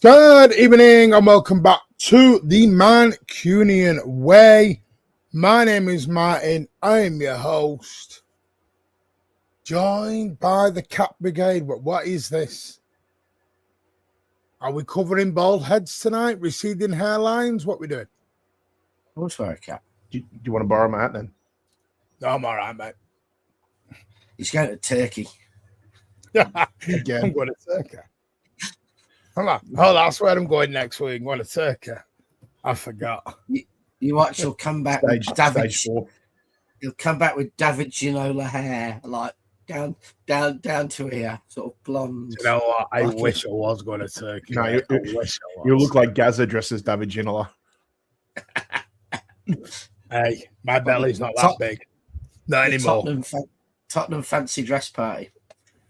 Good evening and welcome back to the Mancunian Way. My name is Martin. I am your host. Joined by the Cap Brigade. But what is this? Are we covering bald heads tonight? Receding hairlines? What we doing? Oh, sorry, Cap. Do you want to borrow my hat then? No, I'm all right, mate. He's going to Turkey. Again. I'm going to Turkey. Oh, that's where I'm going next week. I'm going to Turkey. I forgot. You watch, he'll come back with David. He'll come back with David Ginola hair, like down to here, sort of blonde. You know what? I wish I was going to Turkey. No, you look like Gaza dressed as David Ginola. Hey, my belly's not that big. Not anymore. Tottenham fancy dress party.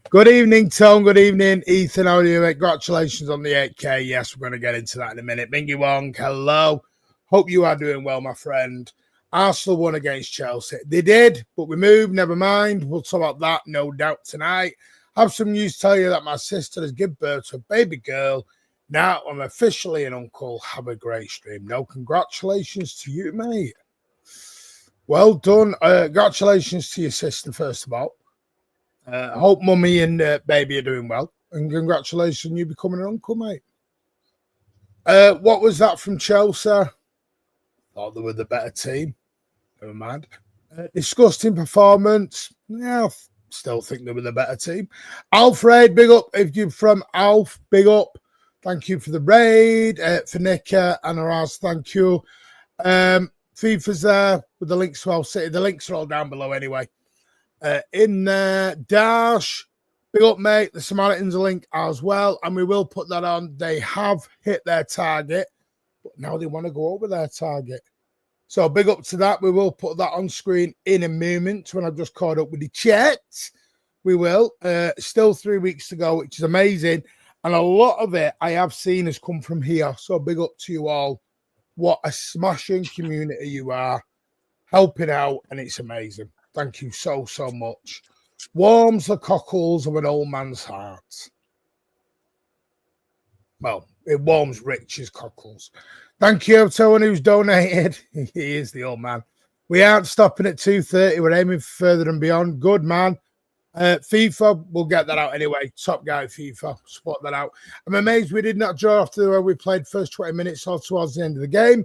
Good evening, Tom. Good evening, Ethan. How are you, mate? Congratulations on the 8K. Yes, we're going to get into that in a minute. Bingy Wong, hello. Hope you are doing well, my friend. Arsenal won against Chelsea. They did, but we moved. Never mind. We'll talk about that, no doubt, tonight. I have some news to tell you that my sister has given birth to a baby girl. Now I'm officially an uncle. Have a great stream. No, congratulations to you, mate. Well done. Congratulations to your sister, first of all. Hope mummy and baby are doing well. And congratulations on you becoming an uncle, mate. What was that from Chelsea? Thought they were the better team. Never mind. Disgusting performance. Yeah, I still think they were the better team. Alfred, big up. If you're from Alf, big up. Thank you for the raid. For Nika and Araz, thank you. FIFA's there with the links to our city. The links are all down below anyway. In there, Dash, big up, mate. The Samaritans link as well, and we will put that on. They have hit their target, but now they want to go over their target. So big up to that. We will put that on screen in a moment when I've just caught up with the chat. We will. Still 3 weeks to go, which is amazing. And a lot of it I have seen has come from here. So big up to you all. What a smashing community you are, helping out, and it's amazing. Thank you so much. warms the cockles of an old man's heart. Well, it warms Rich's cockles. Thank you to everyone who's donated. He is the old man. We aren't stopping at 2:30. We're aiming further and beyond. Good man. FIFA, we'll get that out anyway. Top guy FIFA, support that out. I'm amazed we did not draw after the way we played first 20 minutes or towards the end of the game.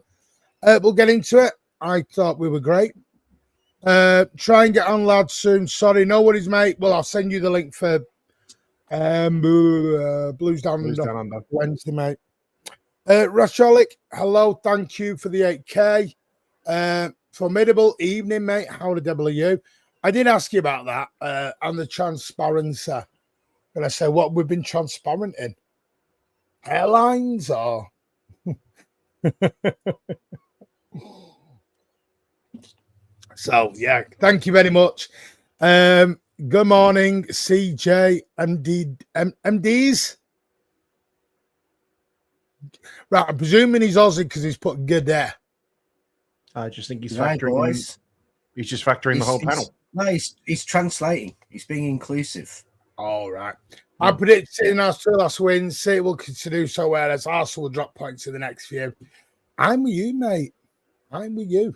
We'll get into it. I thought we were great. Try and get on, lads, soon. Sorry, no worries, mate. Well, I'll send you the link for Blues Down Under Wednesday, mate. Rasholik, hello. Thank you for the 8K. Formidable evening, mate. How the devil are you? I did ask you about that and the transparency. And I say, what we've been transparent in? Airlines or? So, yeah, thank you very much. Good morning, CJ MDs. Right, I'm presuming he's Aussie because he's put good there. I just think he's factoring. He's just factoring the whole panel. No, he's translating. He's being inclusive. All right. I predict City Arsenal last win. City will continue so well as Arsenal will drop points in the next few. I'm with you, mate. I'm with you.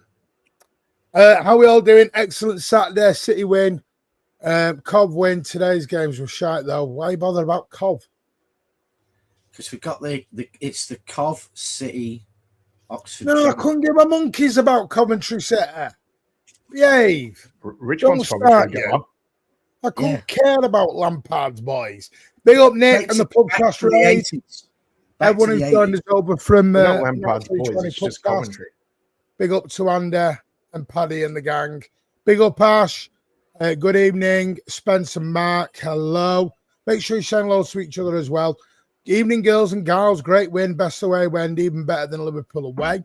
How are we all doing? Excellent Saturday. City win. Cov win. Today's games were shite, though. Why bother about Cov? Because we've got it's the Cov City Oxford. No, I couldn't give a monkeys about Coventry City. Behave. Rich one's Coventry. I couldn't care about Lampard's boys. Big up Nick and the podcast raid. Everyone who's joined us over from Lampard's boys, it's just Coventry. Big up to Andy and Paddy and the gang. Big up Ash. Good evening. Spence and Mark. Hello. Make sure you say hello to each other as well. Evening, girls and gals. Great win. Best away win. Even better than Liverpool away.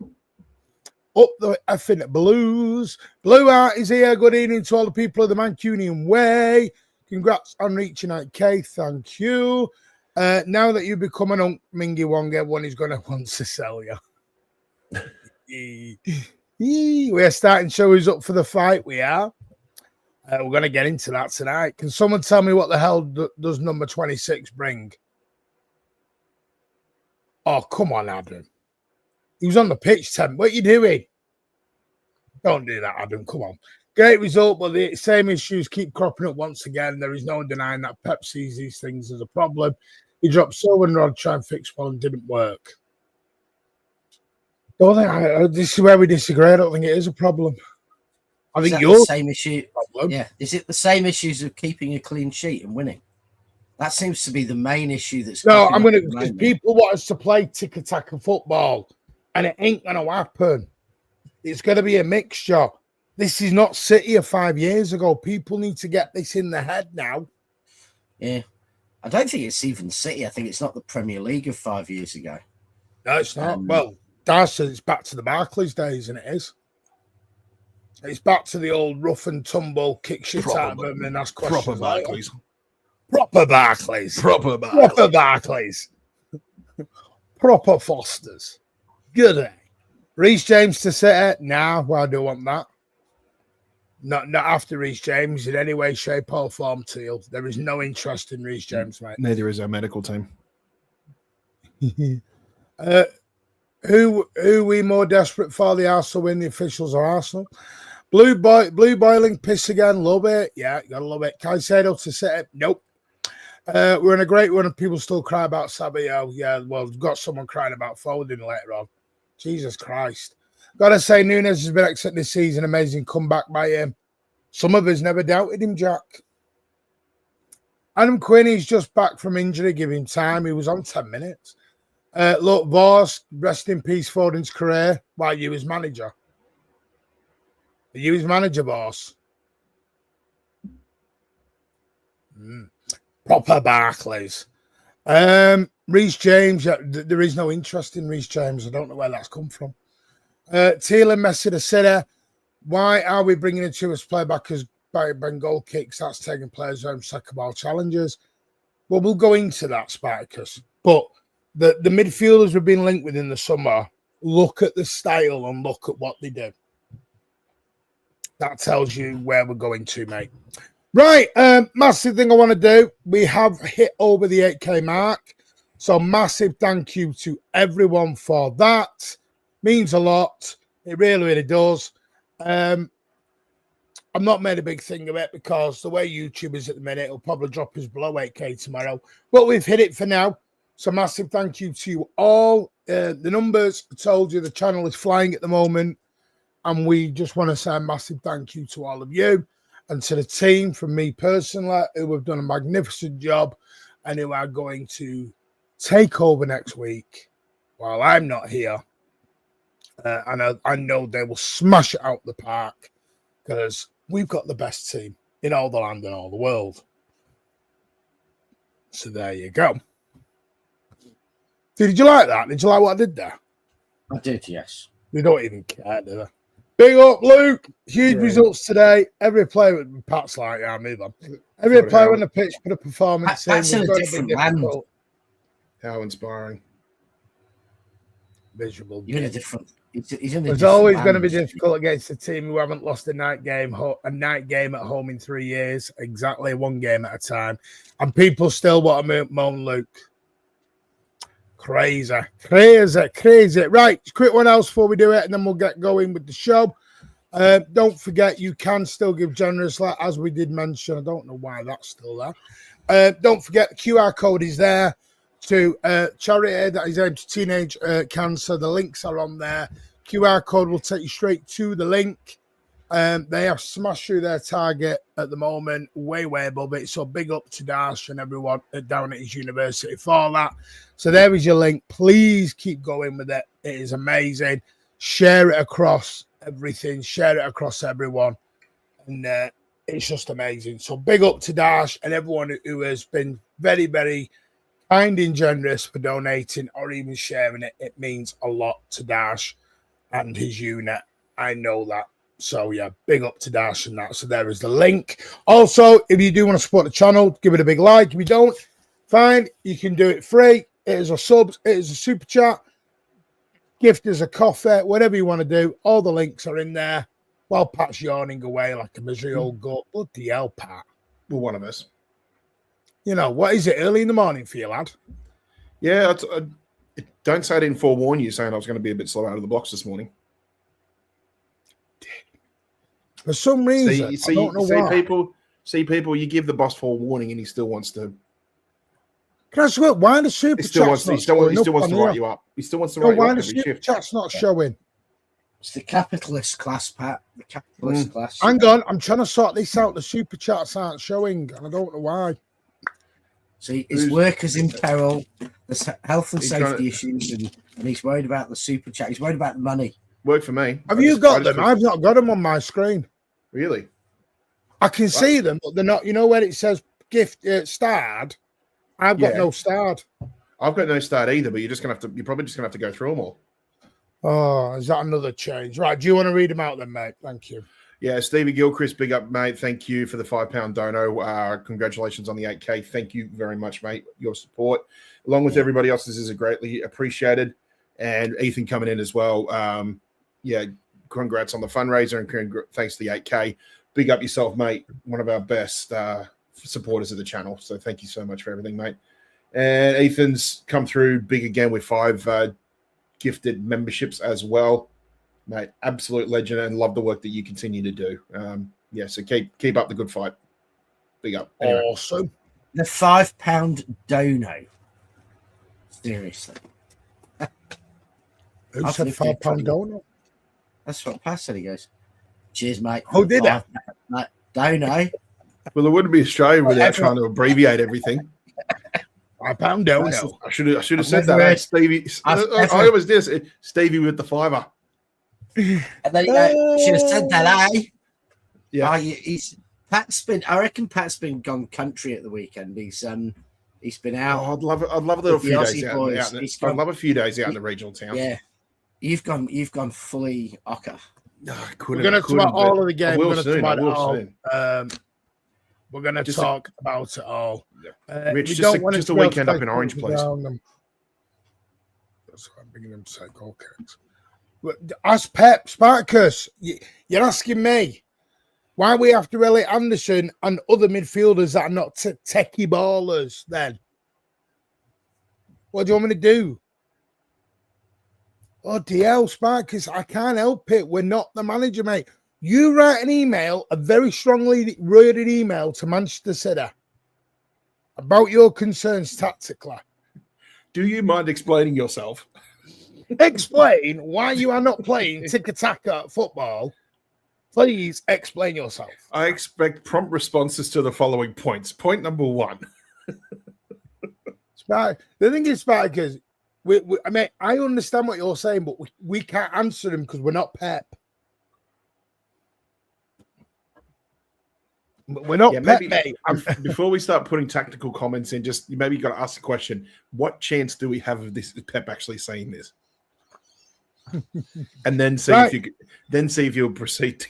Up the effing Blues. Blue Art is here. Good evening to all the people of the Mancunian Way. Congrats on reaching 8K. Thank you. Now that you've become an Mingy Wong, everyone is going to want to sell you. We're starting shows up for the fight. We are. We're going to get into that tonight. Can someone tell me what the hell does number 26 bring? Oh, come on, Adam. He was on the pitch, Tim. What are you doing? Don't do that, Adam. Come on. Great result, but the same issues keep cropping up once again. There is no denying that Pep sees these things as a problem. He dropped Silver and Rod, try and fix one, and didn't work. This is where we disagree. I don't think it is a problem. I think you're the same issue. Problem. Yeah. Is it the same issues of keeping a clean sheet and winning? That seems to be the main issue that's. No, I'm going to. Because people want us to play tiki-taka football, and it ain't going to happen. It's going to be a mixture. This is not City of 5 years ago. People need to get this in the head now. Yeah. I don't think it's even City. I think it's not the Premier League of 5 years ago. No, it's not. Well, Darcy, it's back to the Barclays days, and it is. It's back to the old rough and tumble, kick shit out of them and ask questions. Proper Barclays. Proper Barclays. Proper Barclays. Proper Barclays. Proper Fosters. Good day. Reece James to City. Nah, well, I do want that. Not after Reece James in any way, shape, or form, Teal. There is no interest in Reece James, mate. Neither is our medical team. Who we more desperate for? The Arsenal win, the officials or Arsenal? Blue boiling piss again. Love it. Yeah, you gotta love it. Caicedo to City. Nope. We're in a great run and people still cry about Sabio. Yeah, well, we've got someone crying about Foden later on. Jesus Christ. Gotta say, Nunes has been excellent this season. Amazing comeback by him. Some of us never doubted him, Jack. Adam Quinn, he's just back from injury. Give him time. He was on 10 minutes. Look, Voss, rest in peace, Foden's career. Why, you as manager? Are you his manager, Voss? Proper Barclays. Reece James, there is no interest in Reece James. I don't know where that's come from. Teal and Messi to City. Why are we bringing in two as playbackers by goal kicks? That's taking players home second ball challenges. Well, we'll go into that, Spartacus. But the midfielders we've been linked with in the summer, look at the style and look at what they do. That tells you where we're going to, mate. Right, massive thing I want to do. We have hit over the 8K mark. So massive thank you to everyone for that. Means a lot. It really, really does. I'm not made a big thing of it because the way YouTube is at the minute, it'll probably drop us below 8K tomorrow. But we've hit it for now. So massive thank you to you all. The numbers, I told you, the channel is flying at the moment. And we just want to say a massive thank you to all of you and to the team from me personally, who have done a magnificent job and who are going to take over next week while I'm not here. And I know they will smash it out the park because we've got the best team in all the land and all the world. So there you go. Did you like that? Did you like what I did there? I did, yes. They don't even care, do they? Big up, Luke. Huge results today. Every player with Pat's like, yeah, move on. Every player on the pitch put a performance in. That's in a different land. How inspiring. Miserable. You're in a different. It's always going to be difficult against a team who haven't lost a night game at home in 3 years. Exactly, one game at a time. And people still want to moan Luke. Crazy. Right, quick one else before we do it, and then we'll get going with the show. Don't forget, you can still give generously, as we did mention. I don't know why that's still there. Don't forget, the QR code is there to charity that is aimed to teenage cancer. The links are on there. QR code will take you straight to the link. They have smashed through their target at the moment, way above it. So big up to Dash and everyone down at his university for that. So there is your link. Please keep going with it. It is amazing. Share it across everything. Share it across everyone. And it's just amazing. So big up to Dash and everyone who has been very, very kind and generous for donating or even sharing it. It means a lot to Dash and his unit. I know that. So, yeah, big up to Dash and that. So there is the link. Also, if you do want to support the channel, give it a big like. If you don't, fine. You can do it free. It is a subs. It is a super chat. Gift is a coffee. Whatever you want to do. All the links are in there. While Pat's yawning away like a misery old goat. Bloody hell, Pat. Well, one of us. You know, what is it? Early in the morning for you, lad? Yeah, don't say I didn't forewarn you saying I was going to be a bit slow out of the blocks this morning. For some reason, I don't know why. See people, you give the boss forewarning and he still wants to. Can I swear, why the super chat's not showing? He still wants to write you up. He still wants to write you up every shift. Why the super chat's not showing? It's the capitalist class, Pat. The capitalist class. Hang on, I'm trying to sort this out. The super chats aren't showing, and I don't know why. See, his workers in peril, the health and safety issues, and he's worried about the super chat. He's worried about the money. Work for me. Have you got them? I've not got them on my screen. Really? I can see them, but they're not. You know where it says gift starred? I've got no starred. I've got no starred either, but you're probably just gonna have to go through them all. Oh, is that another change? Right. Do you want to read them out then, mate? Thank you. Yeah, Stevie Gilchrist, big up, mate. Thank you for the £5 dono. Congratulations on the 8K. Thank you very much, mate. Your support, along with everybody else's, is greatly appreciated. And Ethan coming in as well. Congrats on the fundraiser and thanks to the 8K. Big up yourself, mate. One of our best supporters of the channel. So thank you so much for everything, mate. And Ethan's come through big again with 5 gifted memberships as well. Mate, absolute legend, and love the work that you continue to do. So keep up the good fight. Big up. Anyway. Awesome. The £5 dono. Seriously. Who said £5 dono? That's what Pat said. He goes, cheers, mate. Who did that? Dono. Well, it wouldn't be Australian without trying to abbreviate everything. £5 dono. I should have said that. Stevie. I always did. Stevie with the fiver. And then should have said that, eh? Yeah. I reckon Pat's been gone country at the weekend. He's been out. Oh, I'd love a little few days out. I'd love a few days out in the regional towns. Yeah. You've gone fully ocker. No, we're going to talk about all of the game. We're going to talk about it all. We're going to talk about it all. Rich, just a weekend up in Orange Place. That's why I'm bringing them to say goal kicks. Ask Pep, Spartacus. You're asking me. Why are we after Elliot Anderson and other midfielders that are not techie ballers then? What do you want me to do? Oh, DL Sparkers, I can't help it. We're not the manager, mate. You write an email, a very strongly worded email to Manchester City about your concerns tactically. Do you mind explaining yourself? Explain why you are not playing tiki-taka football. Please explain yourself. I expect prompt responses to the following points. Point number 1. The thing is, Sparkers, I mean, I understand what you're saying, but we can't answer them because we're not Pep. We're not Pep, mate. Before we start putting tactical comments in, just maybe you got to ask the question: what chance do we have of this Pep actually saying this? And then see if you'll proceed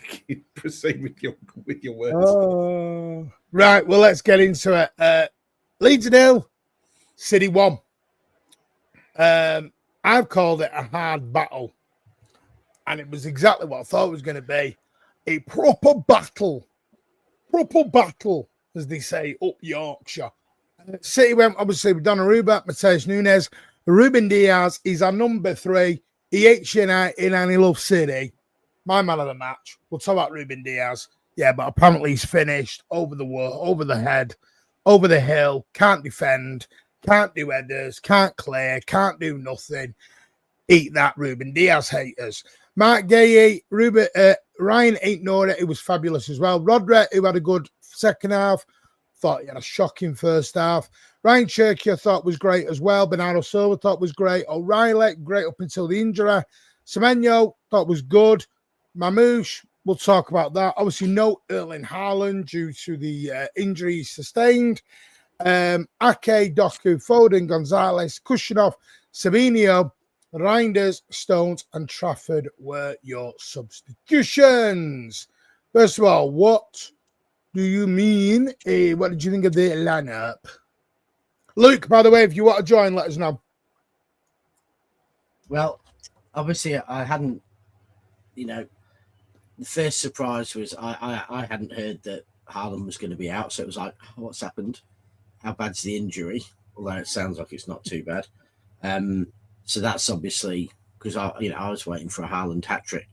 with your words. Right. Well, let's get into it. Leeds 0, City 1. I've called it a hard battle, and it was exactly what I thought it was going to be. A proper battle, as they say up Yorkshire. City went, obviously, with Donnarumma, Mateus Nunes, Ruben Diaz is our number 3. He hates United and he loves City. My man of the match. We'll talk about Ruben Diaz. Yeah, but apparently he's finished over the wall, over the head, over the hill, can't defend, can't do headers, can't clear, can't do nothing. Eat that, Ruben Diaz haters. Mark Gay, Ryan ignored it. It was fabulous as well. Rodri, who had a good second half, thought he had a shocking first half. Ryan Cherky, I thought was great as well. Bernardo Silva thought was great. O'Reilly, great up until the injury. Semenyo thought was good. Mamouche, we'll talk about that. Obviously, no Erling Haaland due to the injury sustained. Ake, Doku, Foden, Gonzalez, Kushinov, Sabinho, Reinders, Stones, and Trafford were your substitutions. First of all, what do you mean? What did you think of the lineup? Luke, by the way, if you want to join, let us know. Well, obviously, I hadn't, the first surprise was I hadn't heard that Haaland was going to be out. So it was like, oh, what's happened? How bad's the injury? Although it sounds like it's not too bad. So that's obviously because I was waiting for a Haaland hat-trick.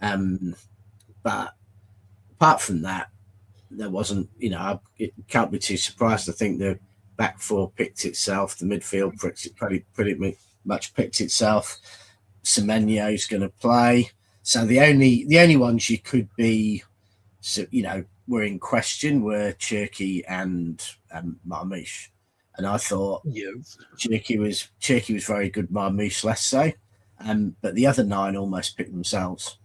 But apart from that, there wasn't, it can't be too surprised. I think the back four picked itself. The midfield pretty much picked itself. Semenyo's going to play. So the only ones you could be, were in question were Cherky and Marmouche. And I thought Cherky was very good, Marmouche less so. But the other 9 almost picked themselves.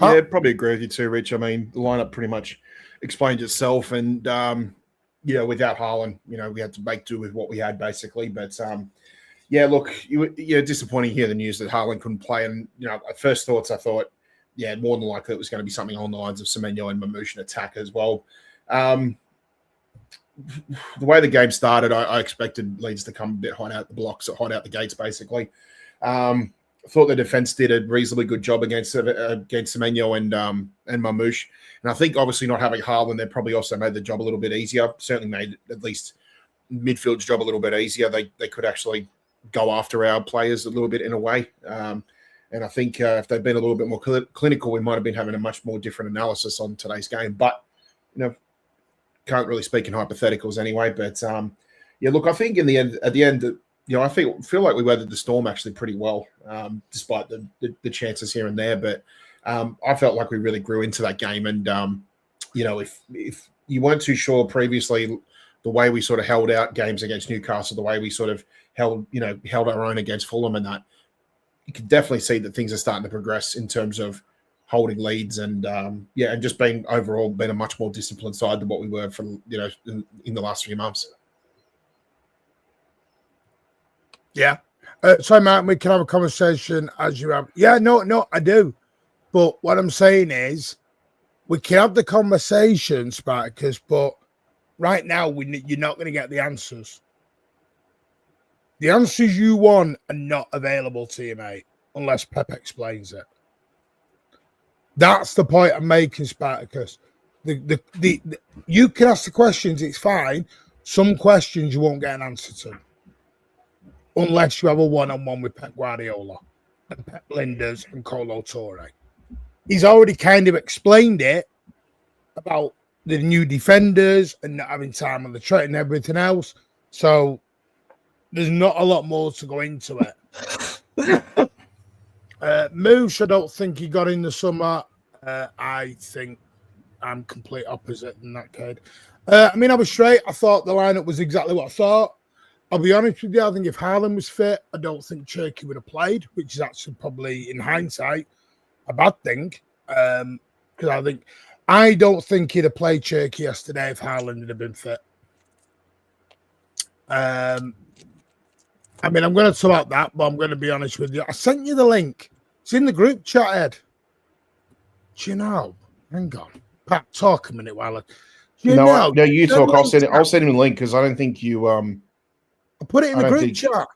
Yeah, probably agree with you too, Rich. I mean, the lineup pretty much explains itself, and without Haaland, we had to make do with what we had basically. But look, you're disappointing to hear the news that Haaland couldn't play, and at first thoughts, I thought, more than likely it was going to be something along the lines of Semenyo and Mamouche in attack as well. The way the game started, I expected Leeds to come a bit hot out the blocks, hot out the gates, basically. I thought the defense did a reasonably good job against Semenyo and Mamouche. And I think obviously not having Haaland, they probably also made the job a little bit easier. Certainly made at least midfield's job a little bit easier. They could actually go after our players a little bit in a way. And I think if they'd been a little bit more clinical, we might have been having a much more different analysis on today's game. But, can't really speak in hypotheticals anyway. But, look, I think at the end, I feel like we weathered the storm actually pretty well, despite the chances here and there. But I felt like we really grew into that game. And, if you weren't too sure previously, the way we sort of held out games against Newcastle, the way we sort of held our own against Fulham and that, you can definitely see that things are starting to progress in terms of holding leads and and just being a much more disciplined side than what we were in the last few months. Yeah. So, Matt, we can have a conversation as you have. Yeah, no, I do. But what I'm saying is we can have the conversation, Spartacus, but right now you're not going to get the answers. The answers you want are not available to you, mate, unless Pep explains it. That's the point I'm making, Spartacus. You can ask the questions, it's fine. Some questions you won't get an answer to. Unless you have a one-on-one with Pep Guardiola and Pep Linders and Colo Torre. He's already kind of explained it about the new defenders and not having time on the track and everything else. So there's not a lot more to go into it. Moose, I don't think he got in the summer. I think I'm complete opposite in that case. I mean, I was straight. I thought the lineup was exactly what I thought. I'll be honest with you. I think if Haaland was fit, I don't think Cherky would have played, which is actually probably, in hindsight, a bad thing. Because I don't think he'd have played Cherky yesterday if Haaland had been fit. I mean, I'm going to talk about that, but I'm going to be honest with you. I sent you the link. It's in the group chat, Ed. Do you know? Hang on. Pat, talk a minute while you talk. I'll send him a link because I don't think you I put it in the group chat.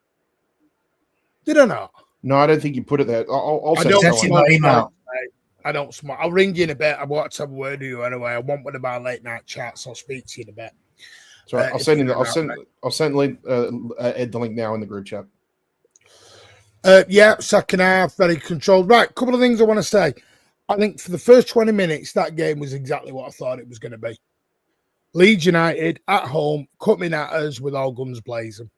Did I not? No, I don't think you put it there. I'll send it in my email. I don't smart. I'll ring you in a bit. I want to have a word with you anyway. I want one of our late night chats. I'll speak to you in a bit. So I'll send Ed the link now in the group chat. Yeah, second half, very controlled. Right, couple of things I want to say. I think for the first 20 minutes, that game was exactly what I thought it was going to be. Leeds United at home, coming at us with all guns blazing.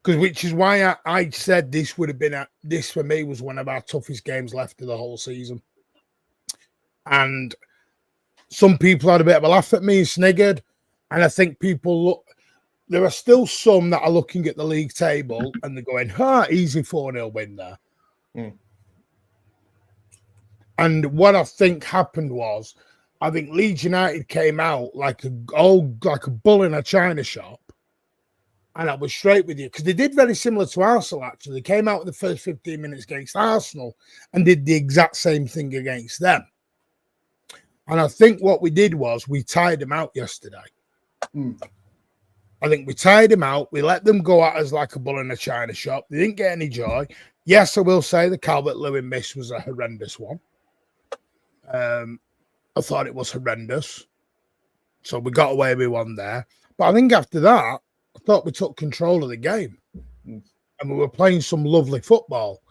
Which is why I said this would have been this for me was one of our toughest games left of the whole season. And some people had a bit of a laugh at me and sniggered. And I think there are still some that are looking at the league table and they're going, easy 4-0 win there. Mm. And what I think happened was, I think Leeds United came out like a bull in a china shop. And I was straight with you because they did very similar to Arsenal, actually. They came out in the first 15 minutes against Arsenal and did the exact same thing against them. And I think what we did was we tired them out yesterday. Mm. I think we tired them out. We let them go at us like a bull in a china shop. They didn't get any joy. Yes, I will say the Calvert-Lewin miss was a horrendous one. I thought it was horrendous. So we got away with one there. But I think after that, I thought we took control of the game. And we were playing some lovely football.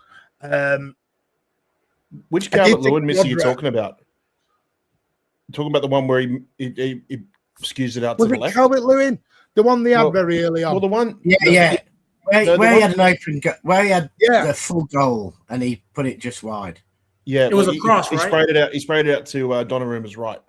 Which Calvert-Lewin miss are you talking about? You're talking about the one where he skews it out to the left? Calvert-Lewin? The one they had very early on. Well, the one... Yeah. Where he had an open... Where he had the full goal and he put it just wide. Yeah, it was a cross, right? He sprayed it out to Donnarumma's right.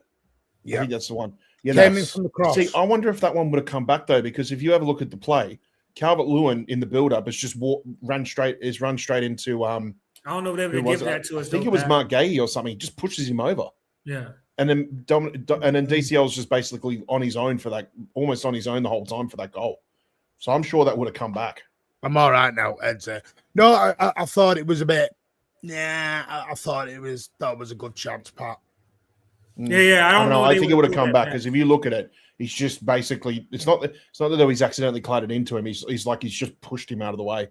Yeah, I think that's the one. Yeah, came in from the cross. See, I wonder if that one would have come back though, because if you have a look at the play, Calvert-Lewin in the build-up has just run straight into. I don't know if they would have given that to us. I think it was Mark Gahey or something. He just pushes him over. Yeah, and then DCL was just basically on his own for that, almost on his own the whole time for that goal. So I'm sure that would have come back. I'm all right now, Ed. No, I thought it was a bit. I thought it was a good chance, Pat. Yeah. I don't know. I think it would have come back because if you look at it, he's just basically. It's not that he's accidentally clattered into him. He's just pushed him out of the way.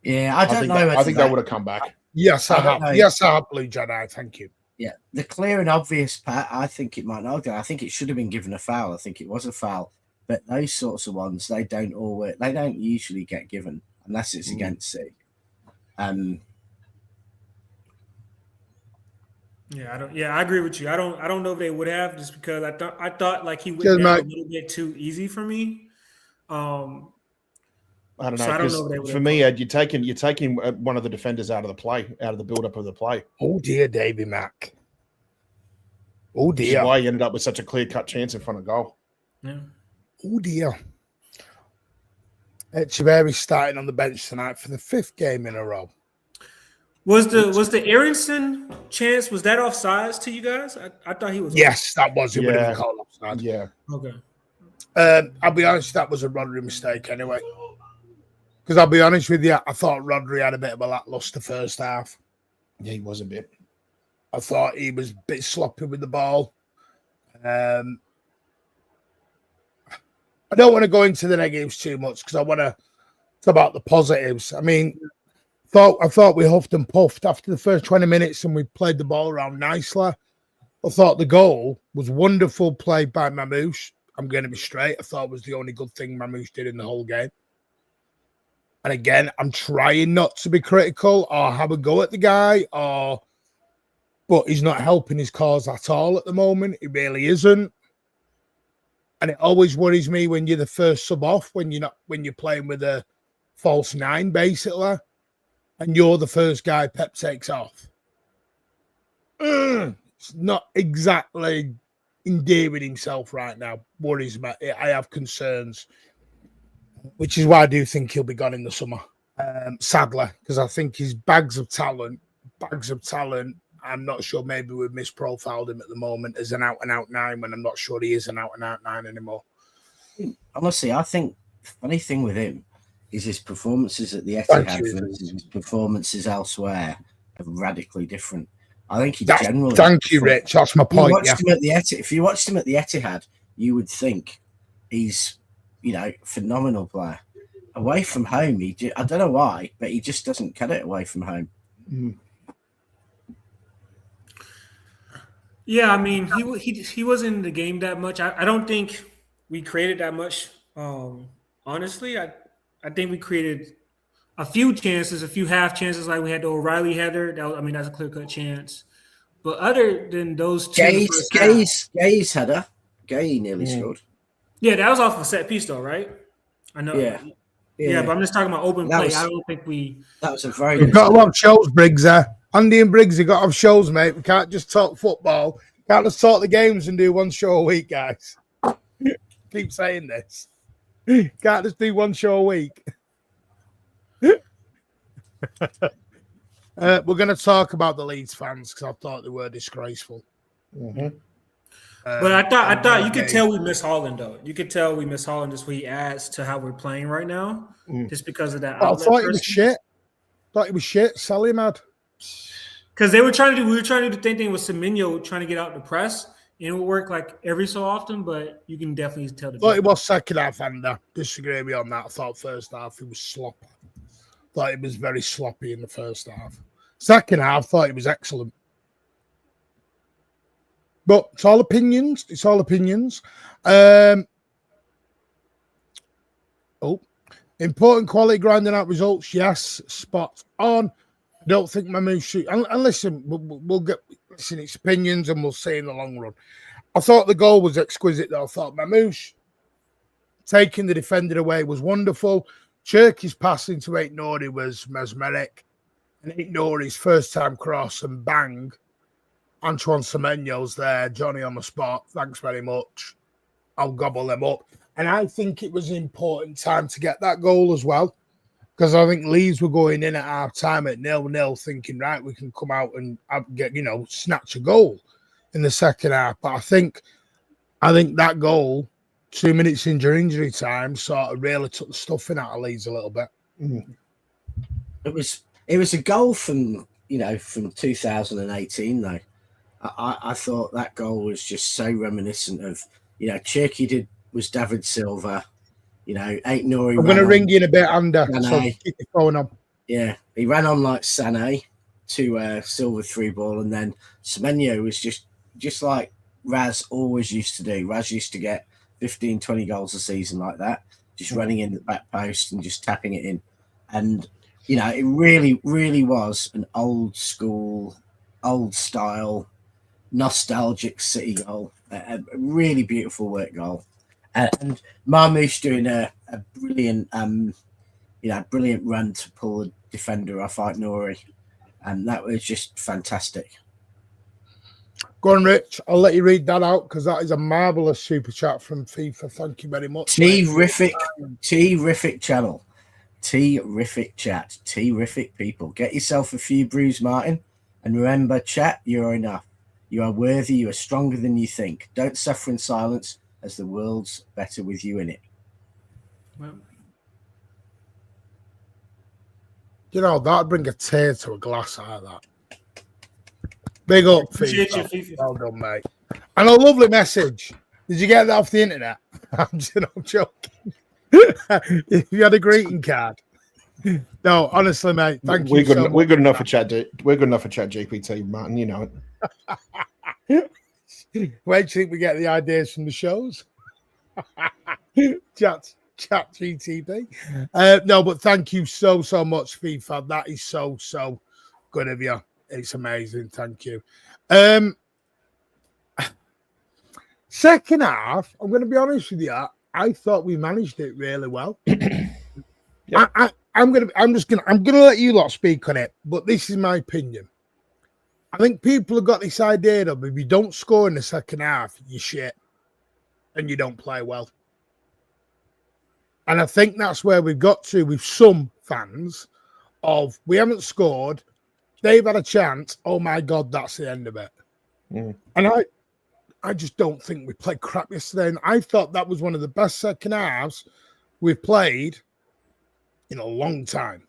Yeah, I don't know. I think that would have come back. Yes, I have. Yes, I have, Blue Jedi. Thank you. Yeah, the clear and obvious, Pat. I think it might not go. I think it should have been given a foul. I think it was a foul. But those sorts of ones, they don't usually get given unless it's against City. I agree with you. I don't know if they would have, just because I thought like he went down a little bit too easy for me. I don't know. So I don't know if they would for me, Ed, you're taking one of the defenders out of the play, out of the build-up of the play. Oh dear, Davy Mack. Oh dear. Which is why he ended up with such a clear-cut chance in front of goal. Yeah. Oh dear. Echeverry's starting on the bench tonight for the 5th game in a row. Was the Aronson chance, was that offsides to you guys? I thought he was. Yes, that was. It would have been called offside. Yeah. Okay. I'll be honest, that was a Rodri mistake anyway. Because I'll be honest with you, I thought Rodri had a bit of a lackluster first half. Yeah, he was a bit. I thought he was a bit sloppy with the ball. I don't want to go into the negatives too much because I want to talk about the positives. I mean, thought we huffed and puffed after the first 20 minutes and we played the ball around nicely. I thought the goal was wonderful play by Mamouche. I'm going to be straight. I thought it was the only good thing Mamouche did in the whole game. And again, I'm trying not to be critical or have a go at the guy, but he's not helping his cause at all at the moment. He really isn't. And it always worries me when you're the first sub off, when you're playing with a false nine, basically, and you're the first guy Pep takes off. It's not exactly endearing himself right now. Worries me. I have concerns, which is why I do think he'll be gone in the summer. Sadly, because I think he's bags of talent. I'm not sure. Maybe we've misprofiled him at the moment as an out-and-out nine when I'm not sure he is an out-and-out nine anymore. Honestly, I think the funny thing with him is his performances at the Etihad versus his performances elsewhere are radically different. I think he generally... Thank you, Rich. That's my point. If you watched him at the Etihad, you would think he's, phenomenal player. Away from home, I don't know why, but he just doesn't cut it away from home. Mm. Yeah, I mean, he wasn't in the game that much. I don't think we created that much. Honestly, I think we created a few chances, a few half chances, like we had the O'Reilly header. That's a clear-cut chance. But other than those two, Gay's header, Gay nearly scored. Yeah, that was off a set piece, though, right? I know. Yeah, but I'm just talking about open play. I don't think we. That was a very. We've got to have shows, Briggs. Andy and Briggs, you've got to have shows, mate. We can't just talk football. Can't just talk the games and do one show a week, guys. Keep saying this. Can't just do one show a week. We're going to talk about the Leeds fans because I thought they were disgraceful. Mm-hmm. But I thought you could tell we miss Holland, though. You could tell we miss Holland just what he adds to how we're playing right now, just because of that. I thought he was shit. Sell him out. Because we were trying to do the same thing with Semenyo, trying to get out the press. It would work like every so often, but you can definitely tell the. Thought it was second half, and disagree with me on that. I thought first half he was sloppy. Thought he was very sloppy in the first half. Second half, thought he was excellent. But it's all opinions. Important quality grinding out results. Yes, spot on. I don't think Mamouche. And listen, we'll get it's opinions, and we'll see in the long run. I thought the goal was exquisite, though. I thought Mamouche taking the defender away was wonderful. Cherky's passing to Aït-Nouri was mesmeric. And Aït-Nouri's first time cross and bang. Antoine Semenyo's there, Johnny on the spot. Thanks very much. I'll gobble them up. And I think it was an important time to get that goal as well. Because I think Leeds were going in at half time at 0-0 thinking, right, we can come out and get, snatch a goal in the second half. But I think that goal, 2 minutes into injury time, sort of really took the stuffing out of Leeds a little bit. Mm. It was a goal from 2018 though. I thought that goal was just so reminiscent of Cherky was David Silva. Aït-Nouri. I'm going to ring you in a bit, Ander. So keep your phone on. Yeah, he ran on like Sané to Silva through ball, and then Semenyo was just like Raz always used to do. Raz used to get 15, 20 goals a season like that, just running in the back post and just tapping it in. And, it really, really was an old school, old style, nostalgic City goal. A really beautiful work goal. And Mamouche doing a brilliant, brilliant run to pull a defender off Aït-Nouri. And that was just fantastic. Go on, Rich. I'll let you read that out because that is a marvellous super chat from FIFA. Thank you very much. Terrific channel. Terrific chat. Terrific people. Get yourself a few brews, Martin. And remember, chat, you're enough. You are worthy. You are stronger than you think. Don't suffer in silence, as the world's better with you in it. Well, that'd bring a tear to a glass out of that. Big up, FIFA. FIFA. Well done, mate. And a lovely message. Did you get that off the internet? I'm joking. If you had a greeting card. No, honestly, mate. Thank we're you good. so much. We're good enough for chat. We're good enough for Chat GPT, Martin. You know it. Where do you think we get the ideas from the shows? Chat GTP. No, but thank you so much, FIFA. That is so good of you. It's amazing. Thank you. Second half, I'm going to be honest with you. I thought we managed it really well. Yep. I'm gonna let you lot speak on it, but this is my opinion. I think people have got this idea of if you don't score in the second half, you shit and you don't play well. And I think that's where we've got to with some fans of we haven't scored, they've had a chance. Oh my God, that's the end of it. And I just don't think we played crap yesterday. And I thought that was one of the best second halves we've played in a long time.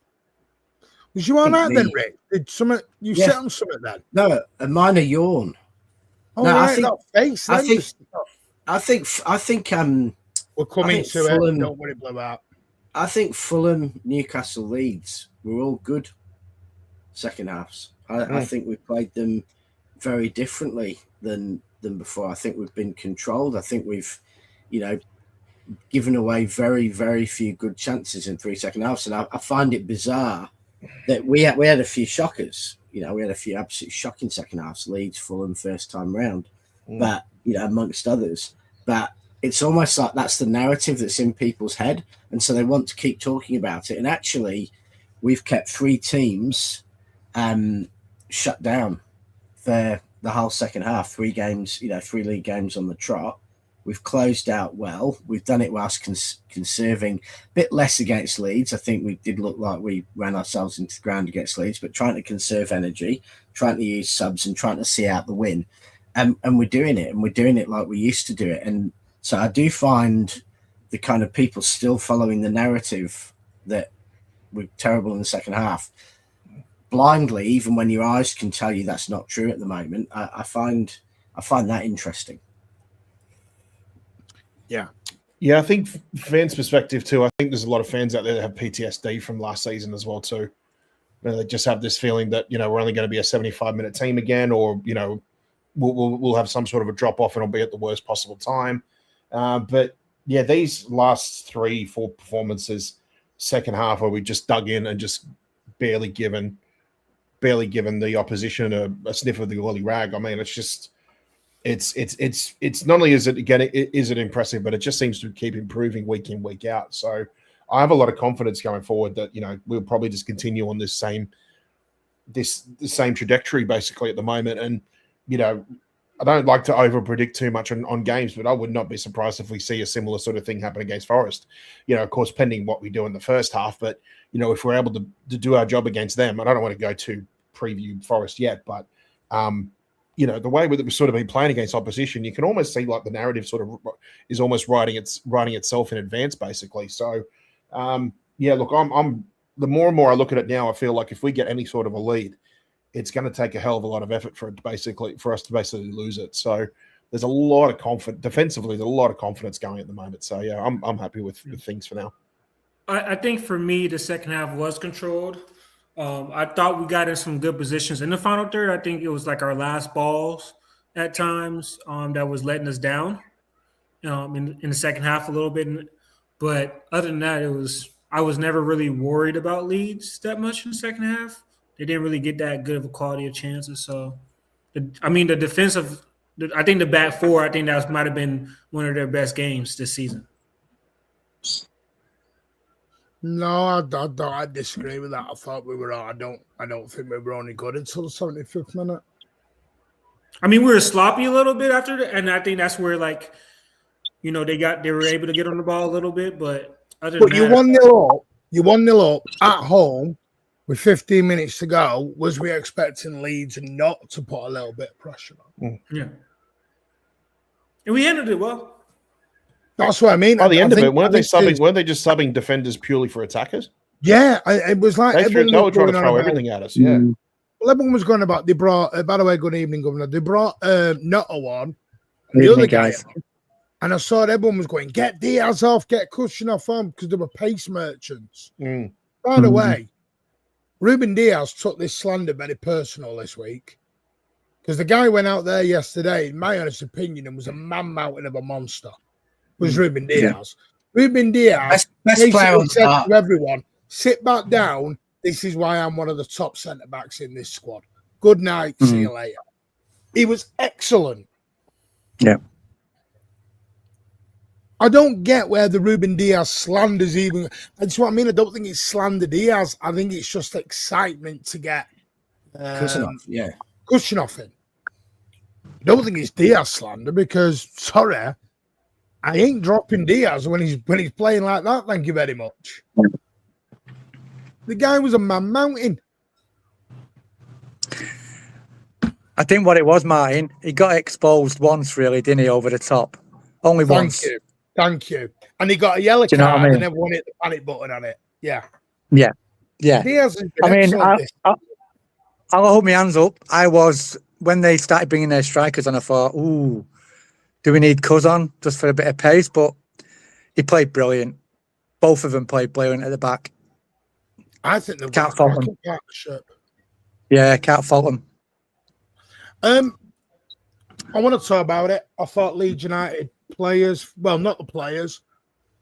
Was you on that then, Rick? Did you sit on something then? No, a minor yawn. Oh, no, right, I think we're coming to Fulham, it. Don't worry about that. I think Fulham, Newcastle, Leeds were all good second halves. I think we played them very differently than before. I think we've been controlled. I think we've, given away very, very few good chances in 3 second halves. And I find it bizarre that we had a few shockers. We had a few absolutely shocking second halves. Leeds, Fulham, first time round, but amongst others. But it's almost like that's the narrative that's in people's head, and so they want to keep talking about it. And actually, we've kept 3 teams shut down for the whole second half. 3 games, 3 league games on the trot. We've closed out well. We've done it whilst conserving a bit less against Leeds. I think we did look like we ran ourselves into the ground against Leeds, but trying to conserve energy, trying to use subs and trying to see out the win. And we're doing it, and we're doing it like we used to do it. And so I do find the kind of people still following the narrative that we're terrible in the second half blindly, even when your eyes can tell you that's not true at the moment. I find that interesting. Yeah, I think fans' perspective too. I think there's a lot of fans out there that have PTSD from last season as well too. They just have this feeling that we're only going to be a 75-minute team again, or we'll have some sort of a drop off and it'll be at the worst possible time. But yeah, these last 3-4 performances, second half, where we just dug in and just barely given the opposition a sniff of the oily rag. I mean, it's just. It's not only is it impressive, but it just seems to keep improving week in, week out. So I have a lot of confidence going forward that we'll probably just continue on the same trajectory basically at the moment. And I don't like to over predict too much on games, but I would not be surprised if we see a similar sort of thing happen against Forest. Of course, pending what we do in the first half. But if we're able to do our job against them, and I don't want to go to preview Forest yet, but the way that we've sort of been playing against opposition, you can almost see like the narrative sort of is almost writing itself in advance, basically. So, look, I'm the more and more I look at it now, I feel like if we get any sort of a lead, it's going to take a hell of a lot of effort for us to basically lose it. So there's a lot of confidence defensively. There's a lot of confidence going at the moment. So yeah, I'm happy with things for now. I think for me, the second half was controlled. I thought we got in some good positions in the final third. I think it was like our last balls at times that was letting us down in the second half a little bit. But other than that, I was never really worried about Leeds that much in the second half. They didn't really get that good of a quality of chances. So, the defensive, I think the back four, I think that might have been one of their best games this season. No, I disagree with that. I thought we were. I don't think we were only good until the 75th minute. We were sloppy a little bit after that, and I think that's where they were able to get on the ball a little bit. But other than that, you 1-0 up at home with 15 minutes to go. Was we expecting Leeds not to put a little bit of pressure on? Yeah, and we handled it well. That's what I mean. By the end of it, weren't they just subbing defenders purely for attackers? Yeah, it was like they were trying to throw everything at us. Yeah. Well, everyone was going about. They brought. By the way, good evening, Governor. They brought Nutter on, the other guy, and I saw everyone was going, get Diaz off, get Cushion off him because they were pace merchants. But By the way, Ruben Diaz took this slander very personal this week because the guy went out there yesterday, in my honest opinion, and was a man mountain of a monster. Was Ruben Diaz. Ruben Diaz best player on said start. to everyone, sit back down. This is why I'm one of the top centre-backs in this squad. Good night. See you later. He was excellent. Yeah. I don't get where the Ruben Diaz slanders even. That's what I mean. I don't think it's slander Diaz. I think it's just excitement to get cushion off him. I don't think it's Diaz slander because, sorry, I ain't dropping Diaz when he's playing like that. Thank you very much. The guy was a man mountain. I think what it was, Martin, he got exposed once, really, didn't he, over the top? Only once. Thank you. And he got a yellow card what I mean? and everyone hit the panic button on it. Yeah. Yeah. Yeah. Diaz has been I mean, excellent. I'll hold my hands up. When they started bringing their strikers on, I thought, ooh, do we need Cuz on just for a bit of pace? But he played brilliant. Both of them played brilliant at the back. I think they've Can't got a fault them. partnership. Yeah, can't fault them. I want to talk about it. I thought Leeds United players, well, not the players,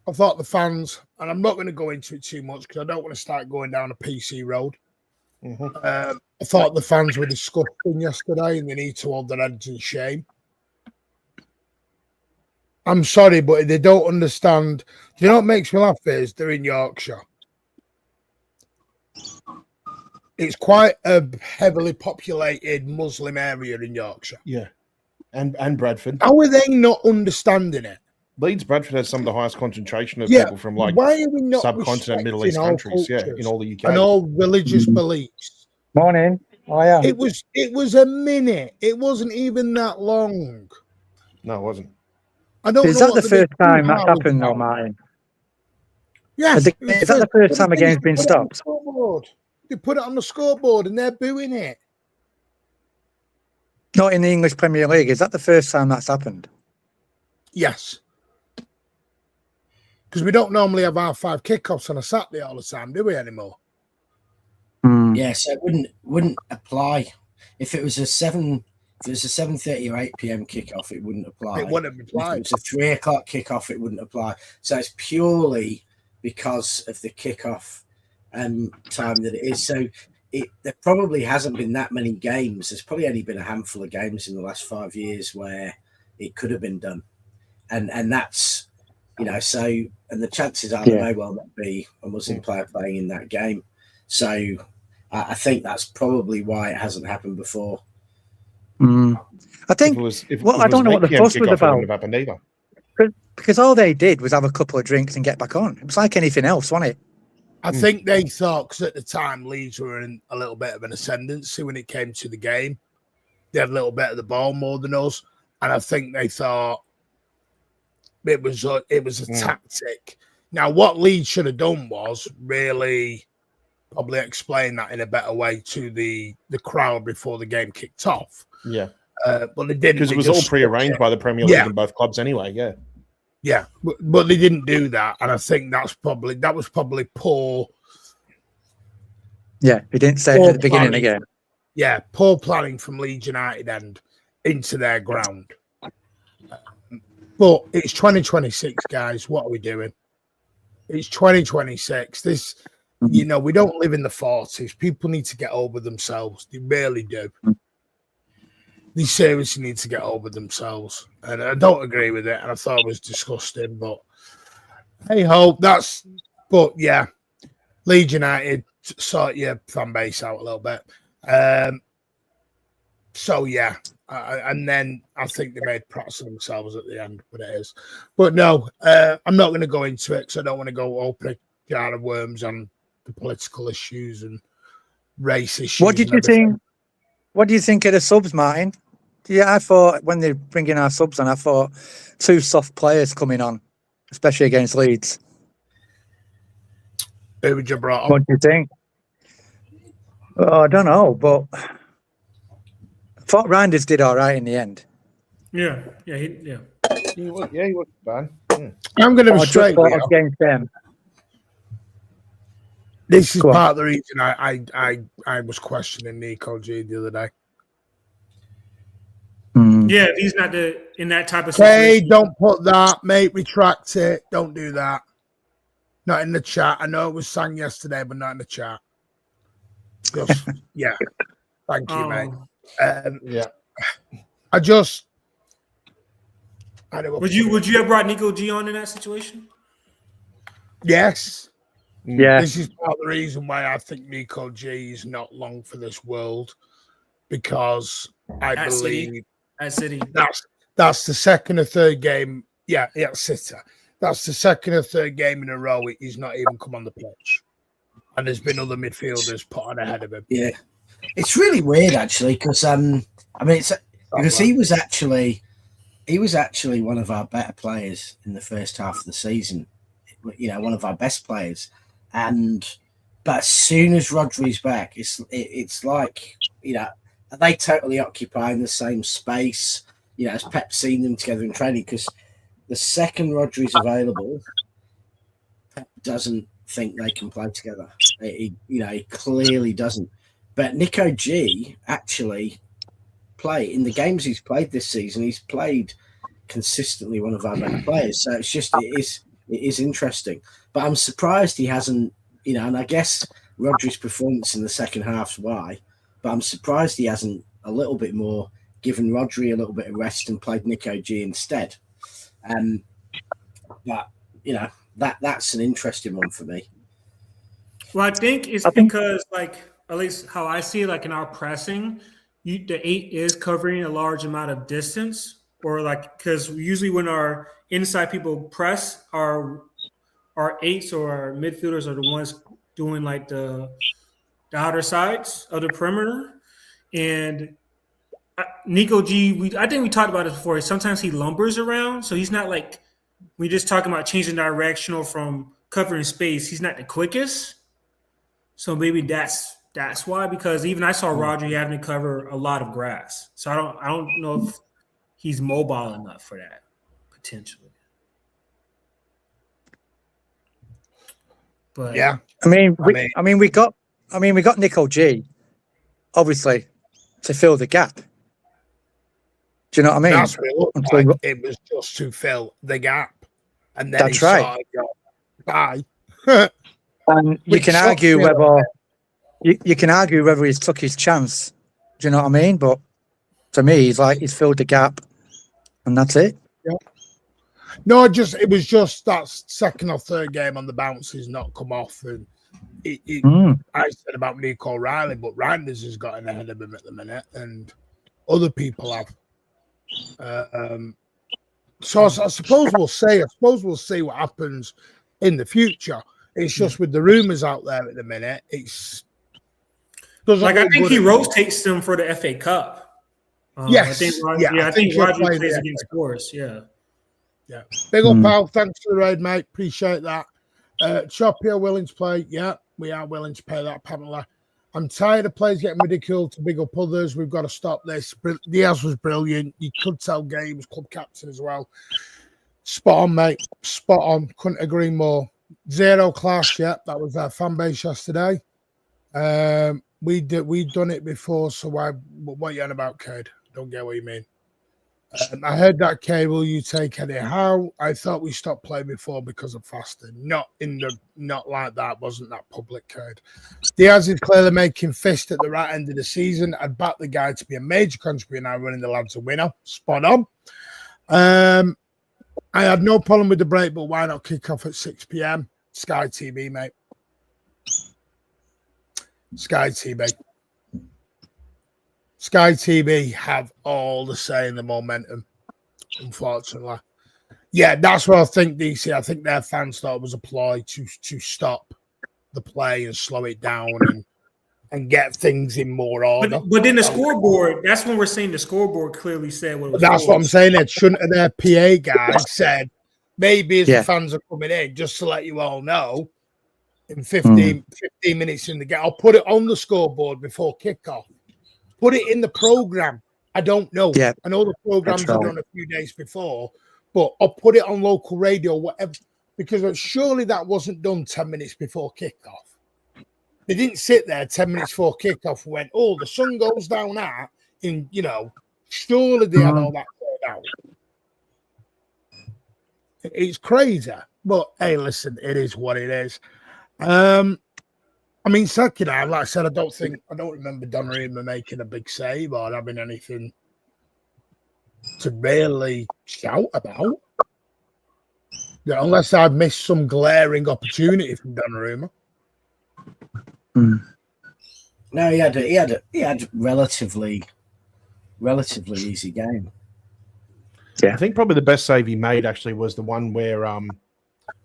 I thought the fans, and I'm not going to go into it too much because I don't want to start going down a PC road. I thought the fans were disgusting yesterday and they need to hold their heads in shame. I'm sorry, but they don't understand. Do you know what makes me laugh is they're in Yorkshire. It's quite a heavily populated Muslim area in Yorkshire. Yeah. And Bradford. How are they not understanding it? Leeds, Bradford has some of the highest concentration of people from like why are we not subcontinent Middle East countries, in all the UK. And all religious beliefs. Morning. Oh, yeah. It was a minute. It wasn't even that long. No, it wasn't. I don't Is know that what the the first big time that's hoo-ha was happened, though, about. Martin? Yes. Is that the first time a game's been stopped? They put it on the scoreboard and they're booing it. Not in the English Premier League. Is that the first time that's happened? Yes. Because we don't normally have our 5 kickoffs on a Saturday all the time, do we anymore? Yeah, so it wouldn't apply if it was a 7:30 or 8 p.m. kickoff. It wouldn't apply. It wouldn't apply. If it was a 3 o'clock kickoff, it wouldn't apply. So it's purely because of the kickoff time that it is. So there probably hasn't been that many games. There's probably only been a handful of games in the last 5 years where it could have been done, and that's so. And the chances are there may well not be a Muslim player playing in that game. So I think that's probably why it hasn't happened before. I think. I don't know what the fuss was about. It happened either. Because all they did was have a couple of drinks and get back on. It was like anything else, wasn't it? I think they thought, because at the time Leeds were in a little bit of an ascendancy when it came to the game. They had a little bit of the ball more than us. And I think they thought it was a tactic. Now, what Leeds should have done was really probably explain that in a better way to the crowd before the game kicked off. Yeah. But they didn't. Because it was all prearranged by the Premier League and both clubs anyway, Yeah, but they didn't do that, and I think that was probably poor. Yeah, he didn't say it at the beginning again. Yeah, poor planning from Leeds United and into their ground. But it's 2026, guys. What are we doing? It's 2026. This, we don't live in the 40s. People need to get over themselves. They really do. They seriously need to get over themselves. And I don't agree with it. And I thought it was disgusting. But hey ho, but yeah, Leeds United sort your fan base out a little bit. So yeah. And then I think they made props of themselves at the end, but it is. But no, I'm not going to go into it because I don't want to go open a jar of worms on the political issues and race issues. What did you think? What do you think of the subs, Martin? Yeah, I thought when they bring in our subs on, I thought 2 soft players coming on, especially against Leeds. Who would you brought on? What do you think? Oh, I don't know, but I thought Reinders did all right in the end. Yeah. He wasn't bad. I'm going to be straight with you. Against them. This is Go on. part of the reason I was questioning Nico G the other day. Yeah, if he's not in that type of Hey, situation. don't put that, mate. Retract it. Don't do that. Not in the chat. I know it was sang yesterday, but not in the chat. Just yeah. Thank you, mate. Yeah. I don't Would you have brought Nico G on in that situation? Yes. Yeah. This is part of the reason why I think Nico G is not long for this world, because I believe at City. That's the second or third game. Yeah, City. That's the second or third game in a row he's not even come on the pitch, and there's been other midfielders put on ahead of him. Yeah, it's really weird actually because I mean it's because he was actually one of our better players in the first half of the season. You know, one of our best players, but as soon as Rodri's back, it's like, you know, are they totally occupying the same space? You know, has Pep seen them together in training? Because the second Rodri's available, Pep doesn't think they can play together. He clearly doesn't. But Nico G actually in the games he's played this season, he's played consistently one of our better players. So it is interesting. But I'm surprised he hasn't, you know, and I guess Rodri's performance in the second half's why, but I'm surprised he hasn't a little bit more given Rodri a little bit of rest and played Nico G instead. But you know, that's an interesting one for me. Well, I think it's because, like, at least how I see it, like in our pressing, the 8 is covering a large amount of distance, or like, because usually when our inside people press, our 8s or our midfielders are the ones doing like the outer sides of the perimeter. And Nico G, I think we talked about it before. Sometimes he lumbers around, so he's not like, we just talking about changing directional from covering space. He's not the quickest, so maybe that's why. Because even I saw Rodri having to cover a lot of grass, so I don't know if he's mobile enough for that potentially. But yeah, I mean, we got Nico G, obviously, to fill the gap. Do you know what I mean? That's what it looked like. It was just to fill the gap, and then that's right. Bye. And you can argue whether he's took his chance. Do you know what I mean? But to me, he's filled the gap, and that's it. Yeah. No, it was just that second or third game on the bounce has not come off, and I said about Nico Riley, but Reinders has gotten ahead of him at the minute, and other people have. So I suppose we'll see what happens in the future. It's just with the rumors out there at the minute, it's like, I think he rotates them for the FA Cup. Yes, I think Rodri plays against Forest. Yeah. Big up, pal. Thanks for the raid, mate. Appreciate that. Choppy are willing to play. Yeah, we are willing to pay that penalty. I'm tired of players getting ridiculed to big up others. We've got to stop this. Diaz was brilliant. You could tell Games, club captain as well. Spot on, mate. Spot on. Couldn't agree more. Zero class. Yeah, that was our fan base yesterday. We'd done it before. So what are you on about, Cade? Don't get what you mean. I heard that cable you take anyhow. I thought we stopped playing before because of fasting. Not like that. Wasn't that public code? Diaz is clearly making fist at the right end of the season. I'd back the guy to be a major contributor now, running the lads a winner. Spot on. I had no problem with the break, but why not kick off at 6 p.m? Sky TV, mate. Sky TV. Sky TV have all the say in the momentum, unfortunately. Yeah, that's what I think, DC. I think their fans thought it was a ploy to stop the play and slow it down and get things in more order. But then the scoreboard, that's when we're saying the scoreboard clearly said what it was. That's what I'm saying. It shouldn't have their PA guy said, maybe as the fans are coming in, just to let you all know, in 15 minutes in the game, I'll put it on the scoreboard before kickoff. Put it in the program. I don't know. Yeah. I know the programs are done a few days before, but I'll put it on local radio, whatever, because surely that wasn't done 10 minutes before kickoff. They didn't sit there 10 minutes before kickoff and went, oh, the sun goes down at, in, surely they had all that cleared out. It's crazy. But, hey, listen, it is what it is. I mean, second half, like I said, I don't remember Donnarumma making a big save or having anything to really shout about. Yeah, unless I've missed some glaring opportunity from Donnarumma. No, he had a relatively easy game. Yeah, I think probably the best save he made actually was the one where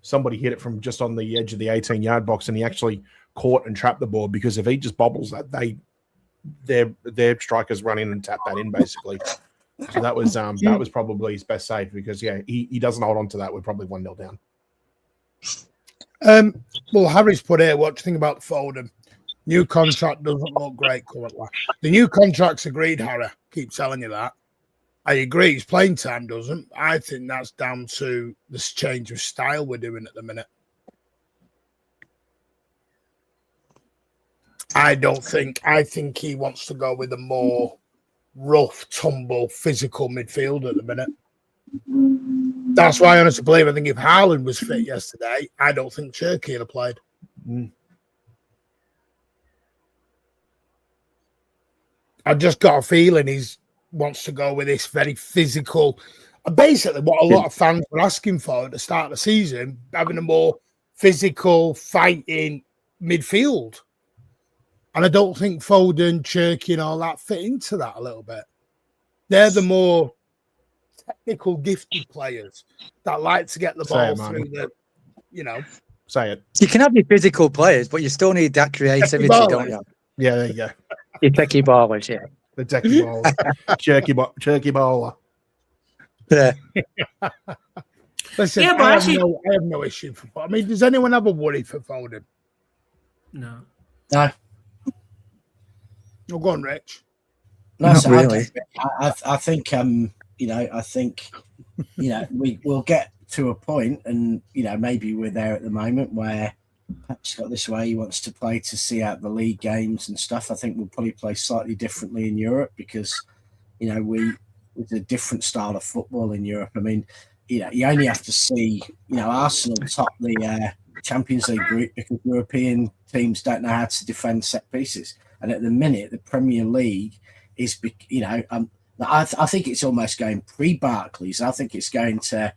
somebody hit it from just on the edge of the 18-yard box, and he actually caught and trapped the ball, because if he just bobbles that, their strikers run in and tap that in basically. So that was probably his best save, because he doesn't hold on to that. We're probably 1-0 down. Well, Harry's put here, what do you think about Foden? New contract doesn't look great currently. The new contract's agreed, Harry. Keep telling you that. I agree, his playing time doesn't. I think that's down to this change of style we're doing at the minute. I think he wants to go with a more rough, tumble, physical midfield at the minute. That's why I honestly believe, I think if Haaland was fit yesterday, I don't think Cherky would have played. I just got a feeling he wants to go with this very physical. Basically, what a lot of fans were asking for at the start of the season, having a more physical, fighting midfield. And I don't think Foden, Cherky and all that fit into that a little bit. They're the more technical, gifted players that like to get the ball through the, Say it. You can have your physical players, but you still need that creativity, don't you? Yeah, there you go. Your techie ballers, yeah. The techie ballers. Cherky baller. Yeah. Listen, Yeah, but I have no issue for Foden. I mean, does anyone have a worry for Foden? No. No, go on, Rich. No, Not really. I think we'll get to a point, and maybe we're there at the moment where perhaps got this way he wants to play to see out the league games and stuff. I think we'll probably play slightly differently in Europe, because it's a different style of football in Europe. I mean, you only have to see Arsenal top the Champions League group because European teams don't know how to defend set pieces. And at the minute, the Premier League is, I think it's almost going pre-Barclays. I think it's going to,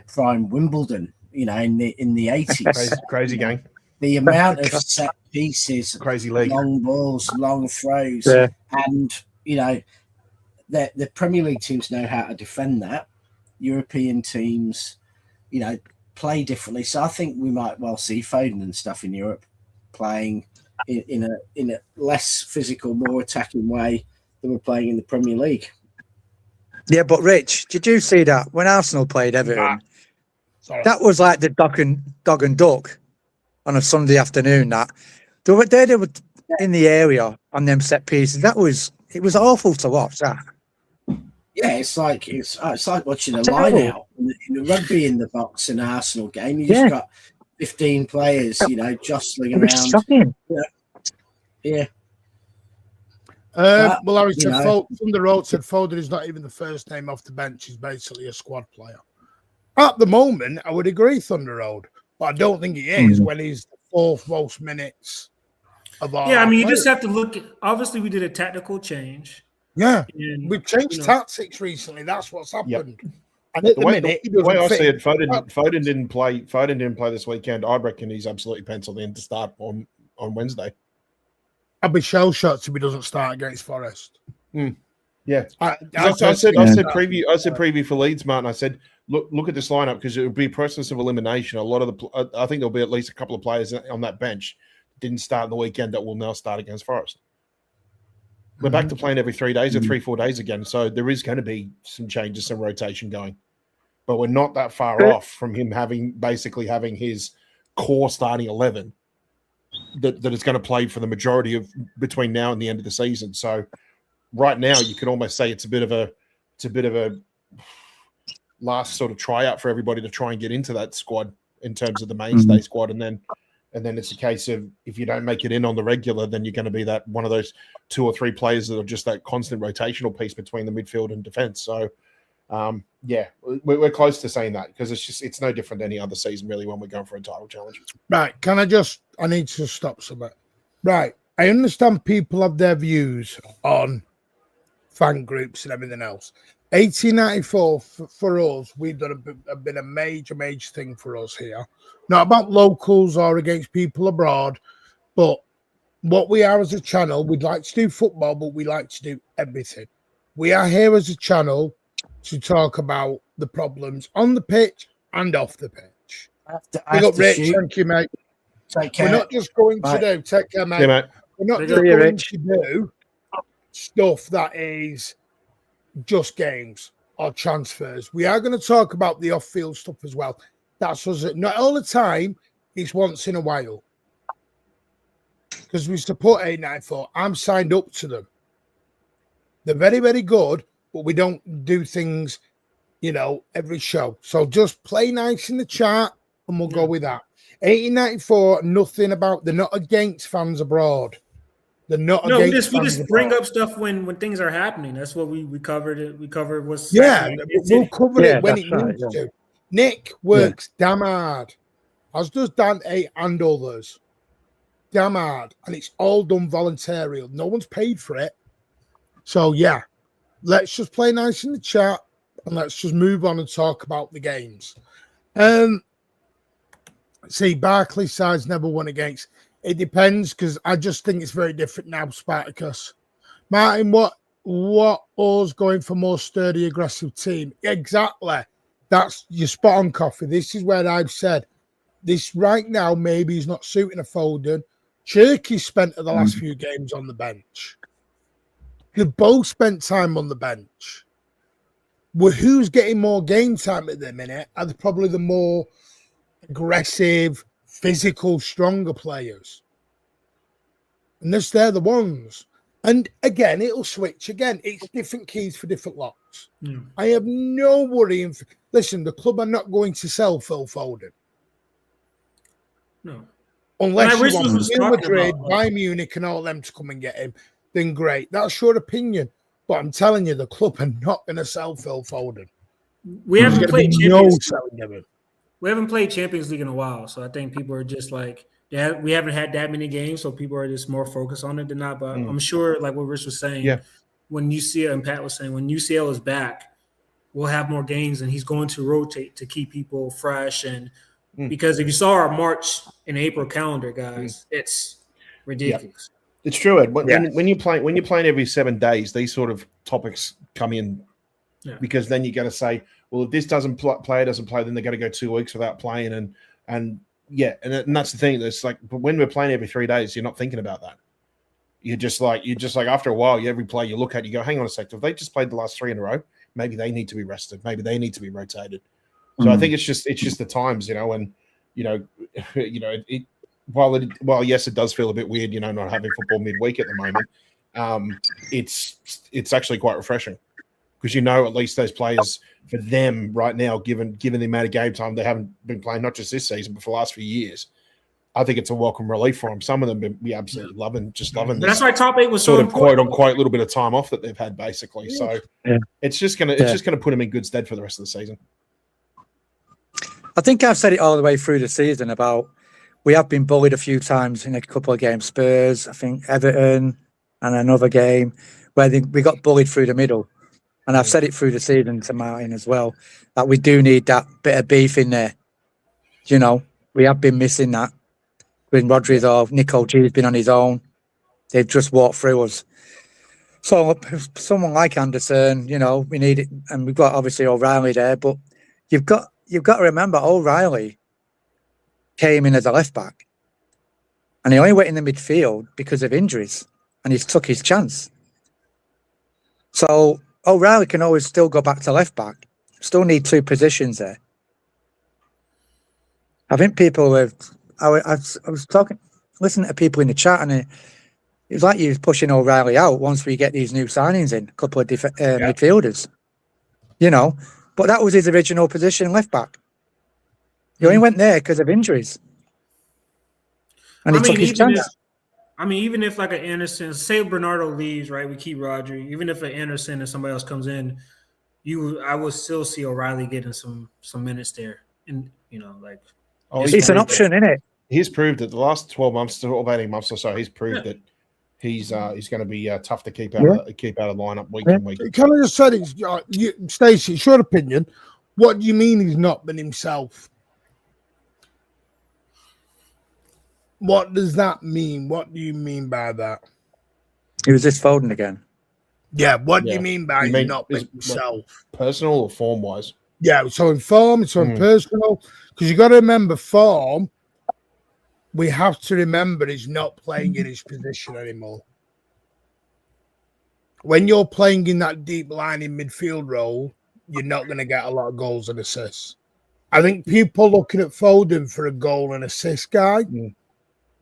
prime Wimbledon, in the 80s. Crazy game. The amount of set pieces, crazy league, long balls, long throws, and the Premier League teams know how to defend that. European teams, play differently. So I think we might well see Foden and stuff in Europe playing in a less physical, more attacking way than we're playing in the Premier League. Yeah, but Rich, did you see that when Arsenal played Everton? That was like the dog and duck on a Sunday afternoon. That they were in the area on them set pieces. It was awful to watch that. Yeah, it's like watching a line out in the rugby in the box in an Arsenal game. You just got 15 players, jostling around. Shocking. Yeah. Well, Larry said from the road said Foden is not even the first name off the bench. He's basically a squad player. At the moment, I would agree, Thunder Road, but I don't think he is when he's the fourth most minutes of our. Yeah, I mean, you just have to look at. Obviously, we did a tactical change. Yeah, we've changed tactics recently. That's what's happened. Yep. And at the minute, the way I see it, Foden didn't play. Foden didn't play this weekend. I reckon he's absolutely penciled in to start on Wednesday. I'd be shell shocked if he doesn't start against Forest. Yeah, I said preview for Leeds, Martin. I said look at this lineup, because it would be a process of elimination. A lot of I think there'll be at least a couple of players on that bench didn't start in the weekend that will now start against Forest. We're back to playing every 3 days or 3-4 days again, so there is going to be some changes, some rotation going. But we're not that far off from him having his core starting 11 that is going to play for the majority of between now and the end of the season. So right now, you could almost say it's a bit of a last sort of tryout for everybody to try and get into that squad in terms of the mainstay squad, and then And then it's a case of if you don't make it in on the regular, then you're going to be that one of those 2 or 3 players that are just that constant rotational piece between the midfield and defense. So, yeah, we're close to saying that because it's no different than any other season really when we're going for a title challenge. Right. I need to stop somewhere. Right. I understand people have their views on fan groups and everything else. 1894 for us, we've been a major thing for us here. Not about locals or against people abroad, but what we are as a channel, we'd like to do football, but we like to do everything. We are here as a channel to talk about the problems on the pitch and off the pitch. I have to Rich, shoot. thank you, mate. Take care. We're not just going Bye. to do, take care, mate. Yeah, mate. We're not Take just care, going to do stuff that is just games or transfers. We are going to talk about the off-field stuff as well. That's us. Not all the time. It's once in a while. Because we support 894. I'm signed up to them. They're very, very good, but we don't do things, every show. So just play nice in the chat and we'll go with that. 1894, nothing about, they're not against fans abroad. They're not against we just bring abroad. up stuff when things are happening. That's what we covered it. We covered what's Yeah, we'll cover it when it right, needs to. Nick works damn hard, as does Dante and others. Damn hard. And it's all done voluntarily. No one's paid for it. So, yeah, let's just play nice in the chat and let's just move on and talk about the games. See, Barclays side's never won against. It depends because I just think it's very different now, Spartacus. Martin, what us going for more sturdy, aggressive team? Exactly. That's your spot on, Coffee. This is where I've said this right now. Maybe he's not suiting a Foden. Cherky spent the last few games on the bench. They've both spent time on the bench. Well, who's getting more game time at the minute are probably the more aggressive, physical, stronger players. And they're the ones. And again, it'll switch. Again, it's different keys for different locks. I have no worry. Listen, the club are not going to sell Phil Foden. No. Unless you want was Real Madrid, about, Bayern Munich and all them to come and get him, then great. That's your opinion. But I'm telling you, the club are not going to sell Phil Foden. We haven't played Champions League. We haven't played Champions League in a while, so I think people are just like, we haven't had that many games, so people are just more focused on it than not. But I'm sure, like what Rich was saying, when UCL and Pat was saying, when UCL is back, we'll have more games, and he's going to rotate to keep people fresh. And because if you saw our March and April calendar, guys, it's ridiculous. It's true, Ed. When you're playing every 7 days, these sort of topics come in because then you got to say, well, if this doesn't play, then they got to go 2 weeks without playing, and that's the thing. It's like, but when we're playing every 3 days, you're not thinking about that. You're just like after a while, every play you look at, you go, hang on a second. If they just played the last 3 in a row, maybe they need to be rested. Maybe they need to be rotated. So I think it's just the times, and while yes, it does feel a bit weird, not having football midweek at the moment. It's actually quite refreshing because at least those players, for them right now, given the amount of game time they haven't been playing, not just this season but for the last few years, I think it's a welcome relief for them. Some of them we absolutely loving this. That's why top 8 was so sort of important. quote unquote little bit of time off that they've had basically. So it's just gonna put them in good stead for the rest of the season. I think I've said it all the way through the season about we have been bullied a few times in a couple of games. Spurs, I think Everton, and another game where we got bullied through the middle. And I've said it through the season to Martin as well, that we do need that bit of beef in there. We have been missing that. When Rodri's or Nico G's been on his own, they've just walked through us. So someone like Anderson, we need it. And we've got obviously O'Reilly there, but you've got to remember O'Reilly came in as a left back and he only went in the midfield because of injuries and he's took his chance. So O'Reilly can always still go back to left back. Still need 2 positions there. I think people have. I was listening to people in the chat, and it was like you was pushing O'Reilly out once we get these new signings in, a couple of midfielders. But that was his original position, left back. He only went there because of injuries. And he took his chance. Even if like an Anderson, say Bernardo leaves, right? We keep Rodri. Even if an Anderson and somebody else comes in, I would still see O'Reilly getting some minutes there, and like it's an option, isn't it? He's proved it the last 12 months, 18 months or so. He's proved that he's going to be tough to keep out of the lineup week in week. Can I just say, Stacey, it's your opinion. What do you mean he's not been himself? What does that mean? What do you mean by that? He was just Foden again. Yeah, what do you mean by not being himself? Personal or form wise? Yeah, so in form, it's on personal. Because you got to remember form. We have to remember he's not playing in his position anymore. When you're playing in that deep line in midfield role, you're not going to get a lot of goals and assists. I think people looking at Foden for a goal and assist guy.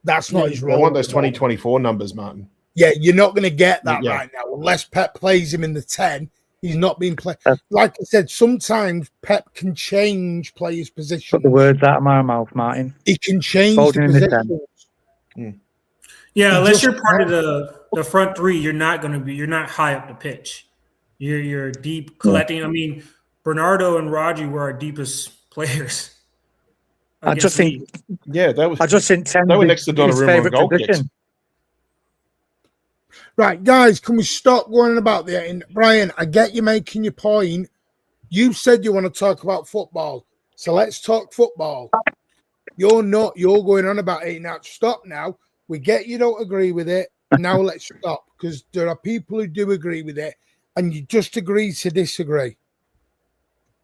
That's not his role. I want those 2024 numbers, Martin. Yeah, you're not going to get that right now. Unless Pep plays him in the 10, he's not being played. Like I said, sometimes Pep can change players' position. Put the words out of my mouth, Martin. He can change Foden the positions. Yeah, unless you're part of the front three, you're not high up the pitch. You're deep collecting. I mean, Bernardo and Rodri were our deepest players. I just think, I just think they were next to Donnarumma on goal kicks. Right, guys, can we stop going on about that? And Brian, I get you making your point. You said you want to talk about football, so let's talk football. You're going on about it now. Stop now. We get you don't agree with it. Now let's stop, because there are people who do agree with it, and you just agree to disagree.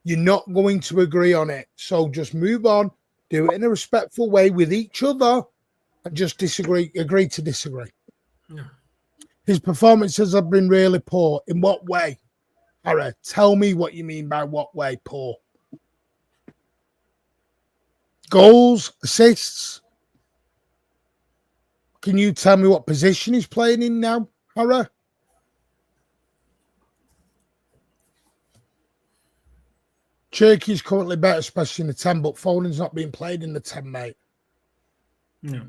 You're not going to agree on it, so just move on. Do it in a respectful way with each other, and just agree to disagree. Yeah. His performances have been really poor. In what way? Harry, tell me what you mean by what way poor. Goals, assists. Can you tell me what position he's playing in now, Harry? Cherky's currently better, especially in the 10, but Foden's not being played in the 10, mate. No.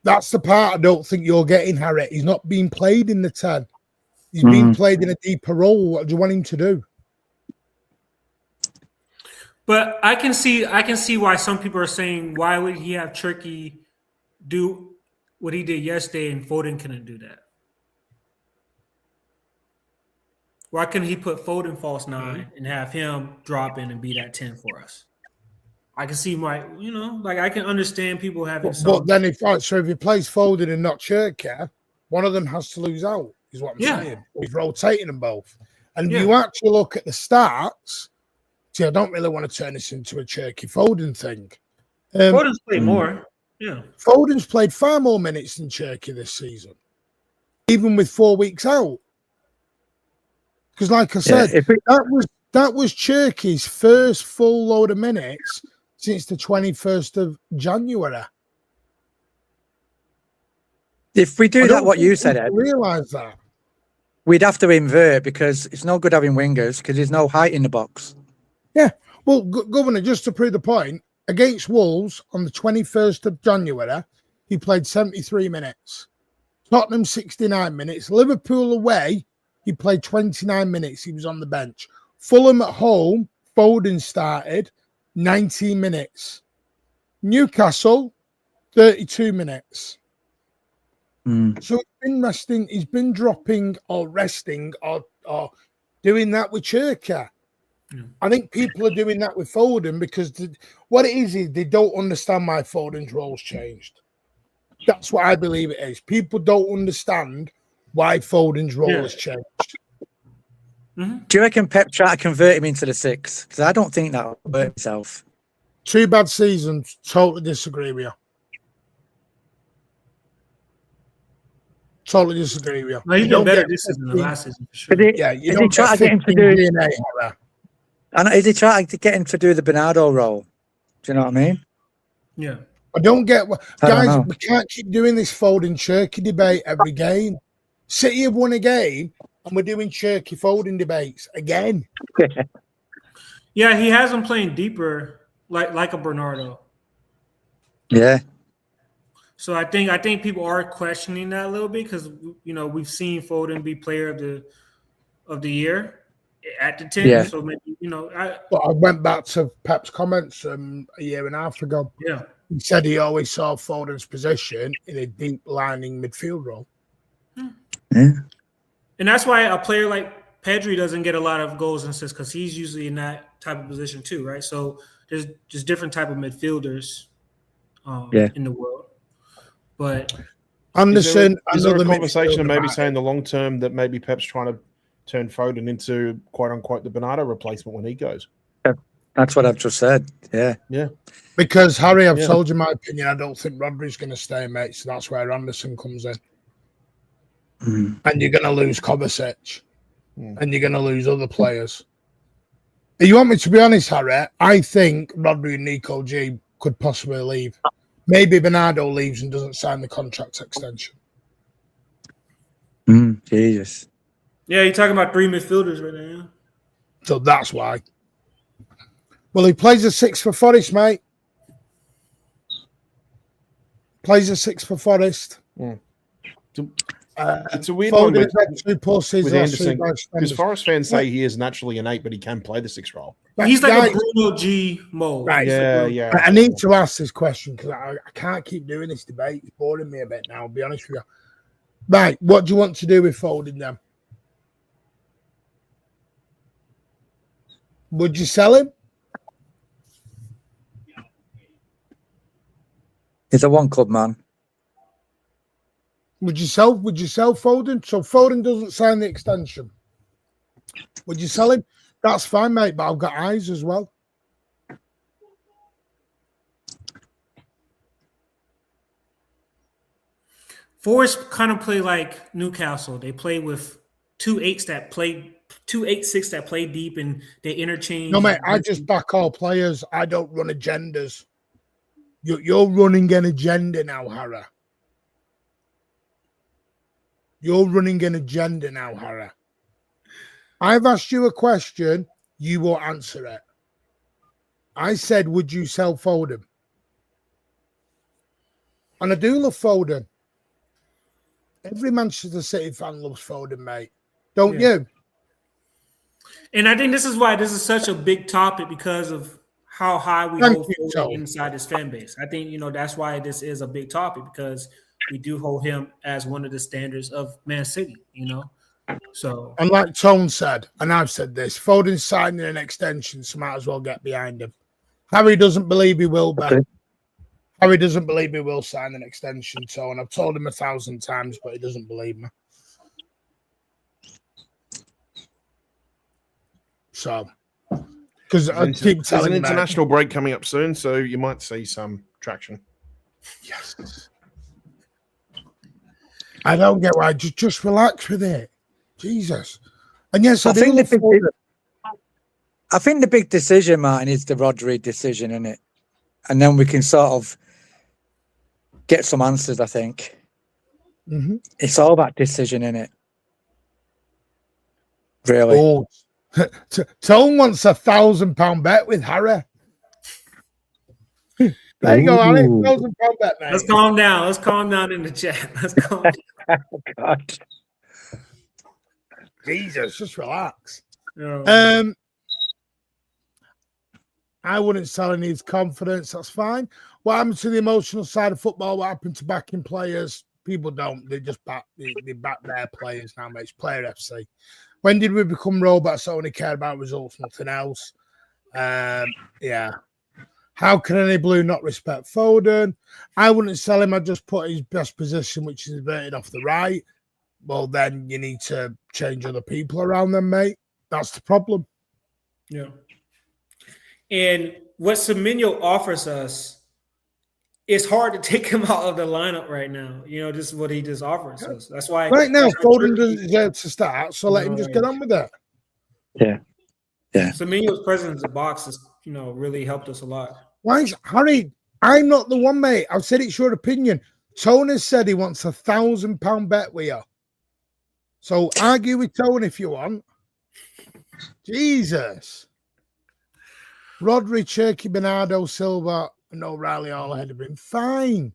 That's the part I don't think you're getting, Harry. He's not being played in the 10. He's being played in a deeper role. What do you want him to do? But I can see why some people are saying, why would he have Cherky do what he did yesterday and Foden couldn't do that? Why couldn't he put Foden false 9 and have him drop in and be that 10 for us? I can see why, I can understand people having But then if he plays Foden and not Cherky, one of them has to lose out, is what I'm saying. He's rotating them both. And you actually look at the stats. See, I don't really want to turn this into a Cherky Foden thing. Foden's played more. Yeah. Foden's played far more minutes than Cherky this season, even with 4 weeks out. Because, like I said, that was Cherky's first full load of minutes since the 21st of January. If we do that, what you said, Ed, realise that we'd have to invert, because it's no good having wingers because there's no height in the box. Yeah. Well, Governor, just to prove the point, against Wolves on the 21st of January, he played 73 minutes. Tottenham, 69 minutes. Liverpool away, he played 29 minutes. He was on the bench. Fulham at home, Foden started, 19 minutes. Newcastle, 32 minutes. So he's been resting. He's been dropping or resting or doing that with Cherky. I think people are doing that with Foden because what it is they don't understand why Foden's role's changed. That's what I believe it is. People don't understand why Foden's role has changed. Do you reckon Pep tried to convert him into the 6? Because I don't think that will work itself. 2 bad seasons. Totally disagree with you. Totally disagree with you. No, he's been better this season than last season for sure. Is he trying to get him to do DNA? And is he trying to get him to do the Bernardo role? Do you know what I mean? Yeah. I don't get what guys. We can't keep doing this Foden Cherky debate every game. City have won a game, and we're doing Cherky Foden debates again. Yeah, he has him playing deeper, like a Bernardo. Yeah. So I think people are questioning that a little bit because we've seen Foden be player of the year at the 10. Yeah. So maybe But I went back to Pep's comments a year and a half ago. yeah. He said he always saw Foden's position in a deep lining midfield role. Yeah. And that's why a player like Pedri doesn't get a lot of goals and assists because he's usually in that type of position too, right? So there's just different type of midfielders in the world. But Anderson, is there a another conversation of midfielder, maybe Martin. saying the long term that maybe Pep's trying to turn Foden into quote unquote the Bernardo replacement when he goes? That's what I've just said. Yeah. Yeah. Because Harry, I've told you my opinion. I don't think Rodri's going to stay, mate. So that's where Anderson comes in. And you're going to lose Kovacic. And you're going to lose other players. If you want me to be honest, Harry, I think Rodri and Nico G could possibly leave. Maybe Bernardo leaves and doesn't sign the contract extension. Jesus. yeah, you're talking about 3 midfielders right now. So that's why. Well, he plays a 6 for Forest, mate. Plays a 6 for Forest. It's a weird one with Anderson because Because Forest fans say he is naturally an 8, but he can play the 6 role. He's like a Bruno G mode. Right. Yeah. I need to ask this question because I can't keep doing this debate. It's boring me a bit now, I'll be honest with you. Right, what do you want to do with Foden then? Would you sell him? He's a one club man. Would you sell Foden? So Foden doesn't sign the extension. Would you sell him? That's fine, mate, but I've got eyes as well. Forest kind of play like Newcastle. They play with 2-8s that play 2-8-6 that play deep and they interchange. No, mate, I just back all players. I don't run agendas. You're running an agenda now, Harry. You're running an agenda now, Harry. I've asked you a question. You won't answer it. I said, would you sell Foden? And I do love Foden. Every Manchester City fan loves Foden, mate. Don't you? And I think this is why this is such a big topic because of how high we hold Foden inside this fan base. I think, that's why this is a big topic because we do hold him as one of the standards of Man City, So, and like Tone said, and I've said this, Foden's signing an extension, so might as well get behind him. Harry doesn't believe he will, Ben. Harry doesn't believe he will sign an extension, Tone. I've told him 1,000 times, but he doesn't believe me. So, because I keep telling there's an him, international break coming up soon, so you might see some traction. Yes. I don't get why. Just relax with it. Jesus. And yes, I think the big decision, Martin, is the Rodri decision, isn't it? And then we can sort of get some answers, I think. It's all that decision, isn't it? Really? Oh, Tone wants £1,000 bet with Harry. There you go, Harry. £1,000 bet, mate. Let's calm down. Let's calm down in the chat. Let's calm down. Oh, God. Jesus, just relax. Yeah. I wouldn't sell any of his confidence. That's fine. What happened to the emotional side of football? What happened to backing players? People don't. They just back. They back their players now, mate. It's Player FC. When did we become robots that only care about results, nothing else? Yeah. How can any blue not respect Foden? I wouldn't sell him. I'd just put his best position, which is inverted off the right. Well, then you need to change other people around them, mate. That's the problem. Yeah. And what Semenyo offers us, it's hard to take him out of the lineup right now. This is what he just offers us. That's why right now Foden doesn't deserve to start, so let him just get on with it. Yeah. Semenyo's presence in the box has, really helped us a lot. Why is Harry? I'm not the one, mate. I've said it's your opinion. Tony said he wants £1,000 bet with you. So argue with Tony if you want. Jesus. Rodri, Cherky, Bernardo, Silva, and O'Reilly all ahead of him. Fine.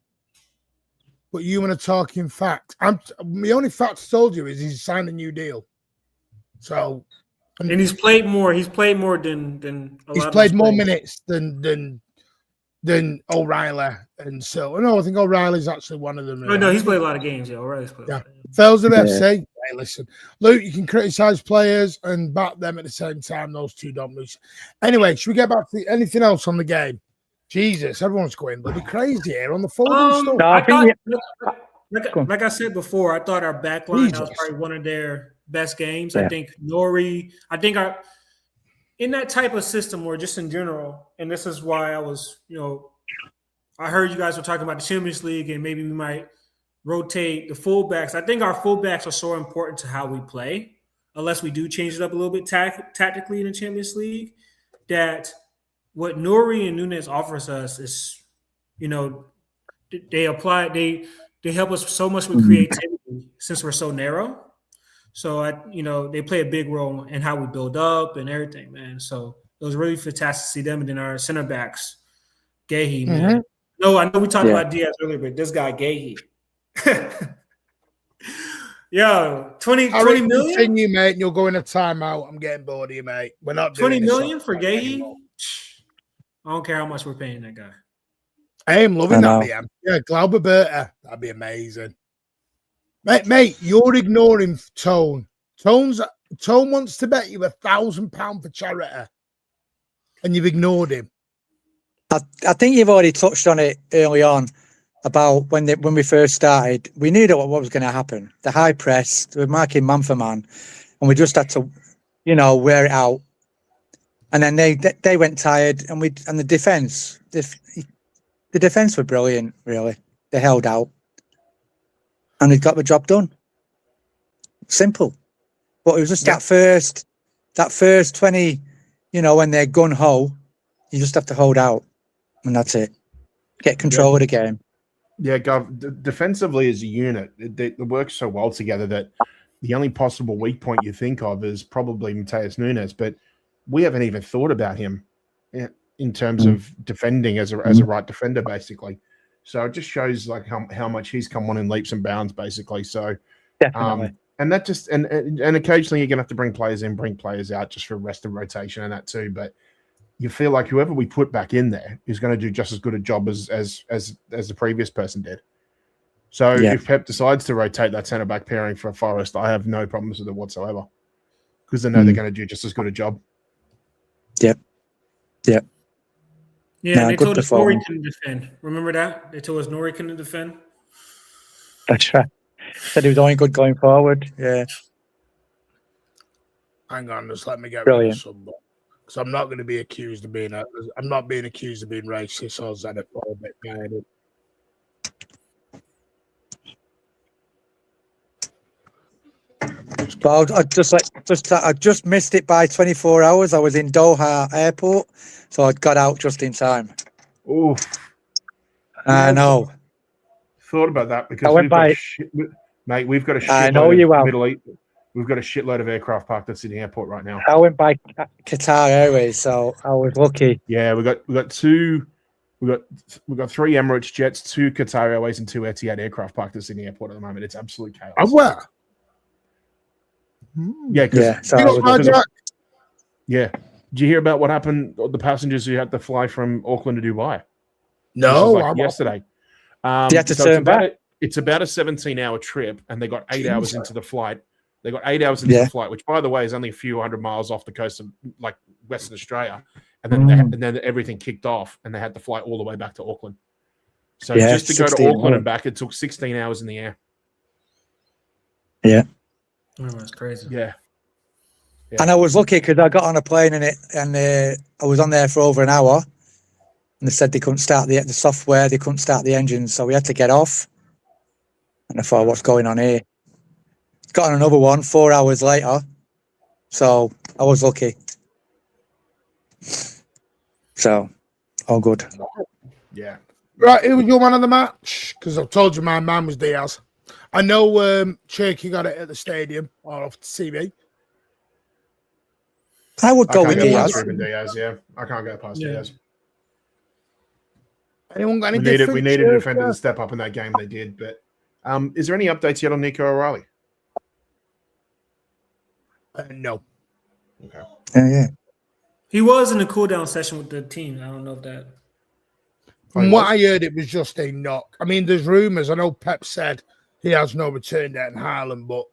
but you want to talk in fact. The only fact I told you is he's signed a new deal. So, and he's played more. He's played more than a he's lot played of more players. minutes than O'Reilly and so. No, I think O'Reilly's actually one of them. Oh, no, he's played a lot of games. Yeah, O'Reilly's played. Yeah. Fails of FC. Hey, listen, Luke, you can criticize players and back them at the same time. Those two don't lose. Anyway, should we get back to anything else on the game? Jesus, everyone's going bloody crazy here on the Foden stuff. No, I I think thought, like I said before, I thought our back line that was Jesus. probably one of their best games. Yeah. I think Nori. I think in that type of system, or just in general, and this is why I was, I heard you guys were talking about the Champions League, and maybe we might rotate the fullbacks. I think our fullbacks are so important to how we play, unless we do change it up a little bit tactically in the Champions League, that what Nori and Nunes offers us is, they help us so much with creativity since we're so narrow. So, they play a big role in how we build up and everything, man. So it was really fantastic to see them. And then our center backs, Gahey, man. No, I know we talked about Diaz earlier, but this guy, Gahey. Yo, 20 million? Continue, mate, and you'll go in a timeout. I'm getting bored of you, mate. We're not doing 20 this million for Gahey? I don't care how much we're paying that guy. I am loving that, DM. Yeah, Glauber Berta. That'd be amazing. Mate, you're ignoring Tone. Tone wants to bet you £1,000 for charity, and you've ignored him. I think you've already touched on it early on about when we first started. We knew that what was going to happen. The high press, we were marking man for man, and we just had to, wear it out. And then they went tired, and the defense, the defense were brilliant. Really, they held out, and they got the job done. Simple, but it was just that first 20, when they're gun ho, you just have to hold out, and that's it. Get control of the game. Yeah, Gov, defensively as a unit, they work so well together that the only possible weak point you think of is probably Mateus Nunes, but we haven't even thought about him in terms of defending as a right defender, basically. So it just shows like how much he's come on in leaps and bounds, basically. So Definitely. and that just and occasionally you're gonna have to bring players in, bring players out just for rest and rotation and that too. But you feel like whoever we put back in there is going to do just as good a job as the previous person did. So if Pep decides to rotate that centre back pairing for Forest, I have no problems with it whatsoever because they know they're going to do just as good a job. Yep. Yeah, No, they good told us performance. Nori couldn't defend. Remember that? They told us Nori couldn't defend. That's right. Said he was only good going forward. Yeah. Hang on, just let me get Brilliant. rid of some. Because I'm not going to be accused of being I'm not being accused of being racist or xenophobic. Man. But I just missed it by 24 hours. I was in Doha Airport, so I got out just in time. Oh, I know. thought about that because I went by. Mate, we've got a shitload I know you of have. Middle East. We've got a shitload of aircraft parked at Sydney Airport right now. I went by Qatar Airways, so I was lucky. Yeah, we got 3 Emirates jets, 2 Qatar Airways, and 2 Etihad aircraft parked at Sydney Airport at the moment. It's absolute chaos. And where? Yeah, So You I was got lucky. hijacked? yeah. Did you hear about what happened? The passengers who had to fly from Auckland to Dubai. No, This was yesterday. You had to so turn back. It's about a 17-hour trip, and they got 8 hours into the flight. They got 8 hours into the flight, which, by the way, is only a few hundred miles off the coast of like Western Australia. And then and then everything kicked off, and they had to fly all the way back to Auckland. So just to go to 16 Auckland hours. and back, it took 16 hours in the air. Yeah. Oh, that's crazy. Yeah. And I was lucky because I got on a plane and I was on there for over an hour, and they said they couldn't start the software, they couldn't start the engines, so we had to get off. And I thought, what's going on here? Got on another one 4 hours later, so I was lucky. So, all good. Yeah. Right, who was your man of the match? Because I've told you my man was Diaz. I know Cherky got it at the stadium or off the TV. I would go with I can't go Diaz. past Ruben Diaz, yeah. I can't go past Diaz. Anyone got any We needed different a shirts, defender to step up in that game. They did. But is there any updates yet on Nico O'Reilly? No. Okay. Yeah. He was in a cool down session with the team. I don't know if that. From what I heard, it was just a knock. I mean, there's rumours. I know Pep said he has no return date in Haaland, but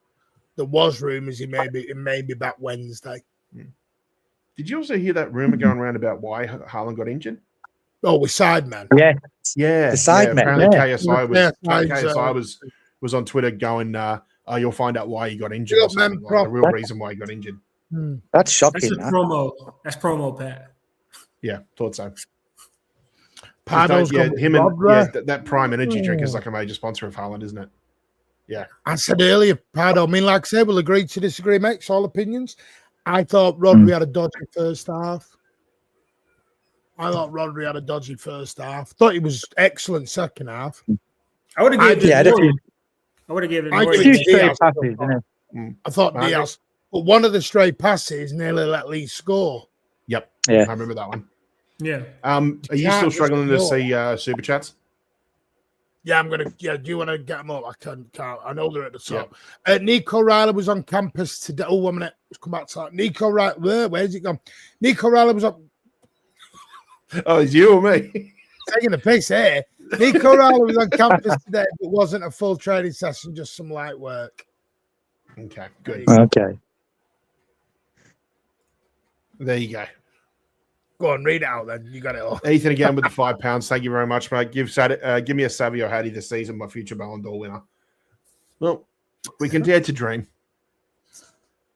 there was rumours he may be back Wednesday. Did you also hear that rumor going around about why Haaland got injured? Oh, with Sidemen. Yeah. Yeah, The side man, apparently yeah. KSI was on Twitter going, you'll find out why he got injured. Or something, like the real reason why he got injured. That's That's shocking. a promo. That's promo, Pat. Yeah, thought so. Pardo's That Prime Energy drink is like a major sponsor of Haaland, isn't it? Yeah. I said earlier, Pardo. I mean, like I said, we'll agree to disagree, mates. All opinions. I thought Rodri had a dodgy first half. Thought he was excellent second half. I would have given it more. I would have given it more. I thought Diaz, but one of the stray passes nearly let Leeds score. Yep. Yeah. I remember that one. Yeah. Are you still struggling to see super chats? Yeah, I'm gonna. Yeah, do you want to get them up? I can't. I know they're at the top. Yeah. Nico Riley was on campus today. Oh, 1 minute. Let's come back to that. Nico Riley. Where's it gone? Nico Riley was up. Oh, it's you or me? Taking a piss here. Nico Riley was on campus today. It wasn't a full training session, just some light work. Okay, good. Okay. There you go. Go on, read it out then. You got it all. Ethan again with the £5. Thank you very much, mate. Give me a Savio Hattie this season, my future Ballon d'Or winner. Well, we can dare to dream.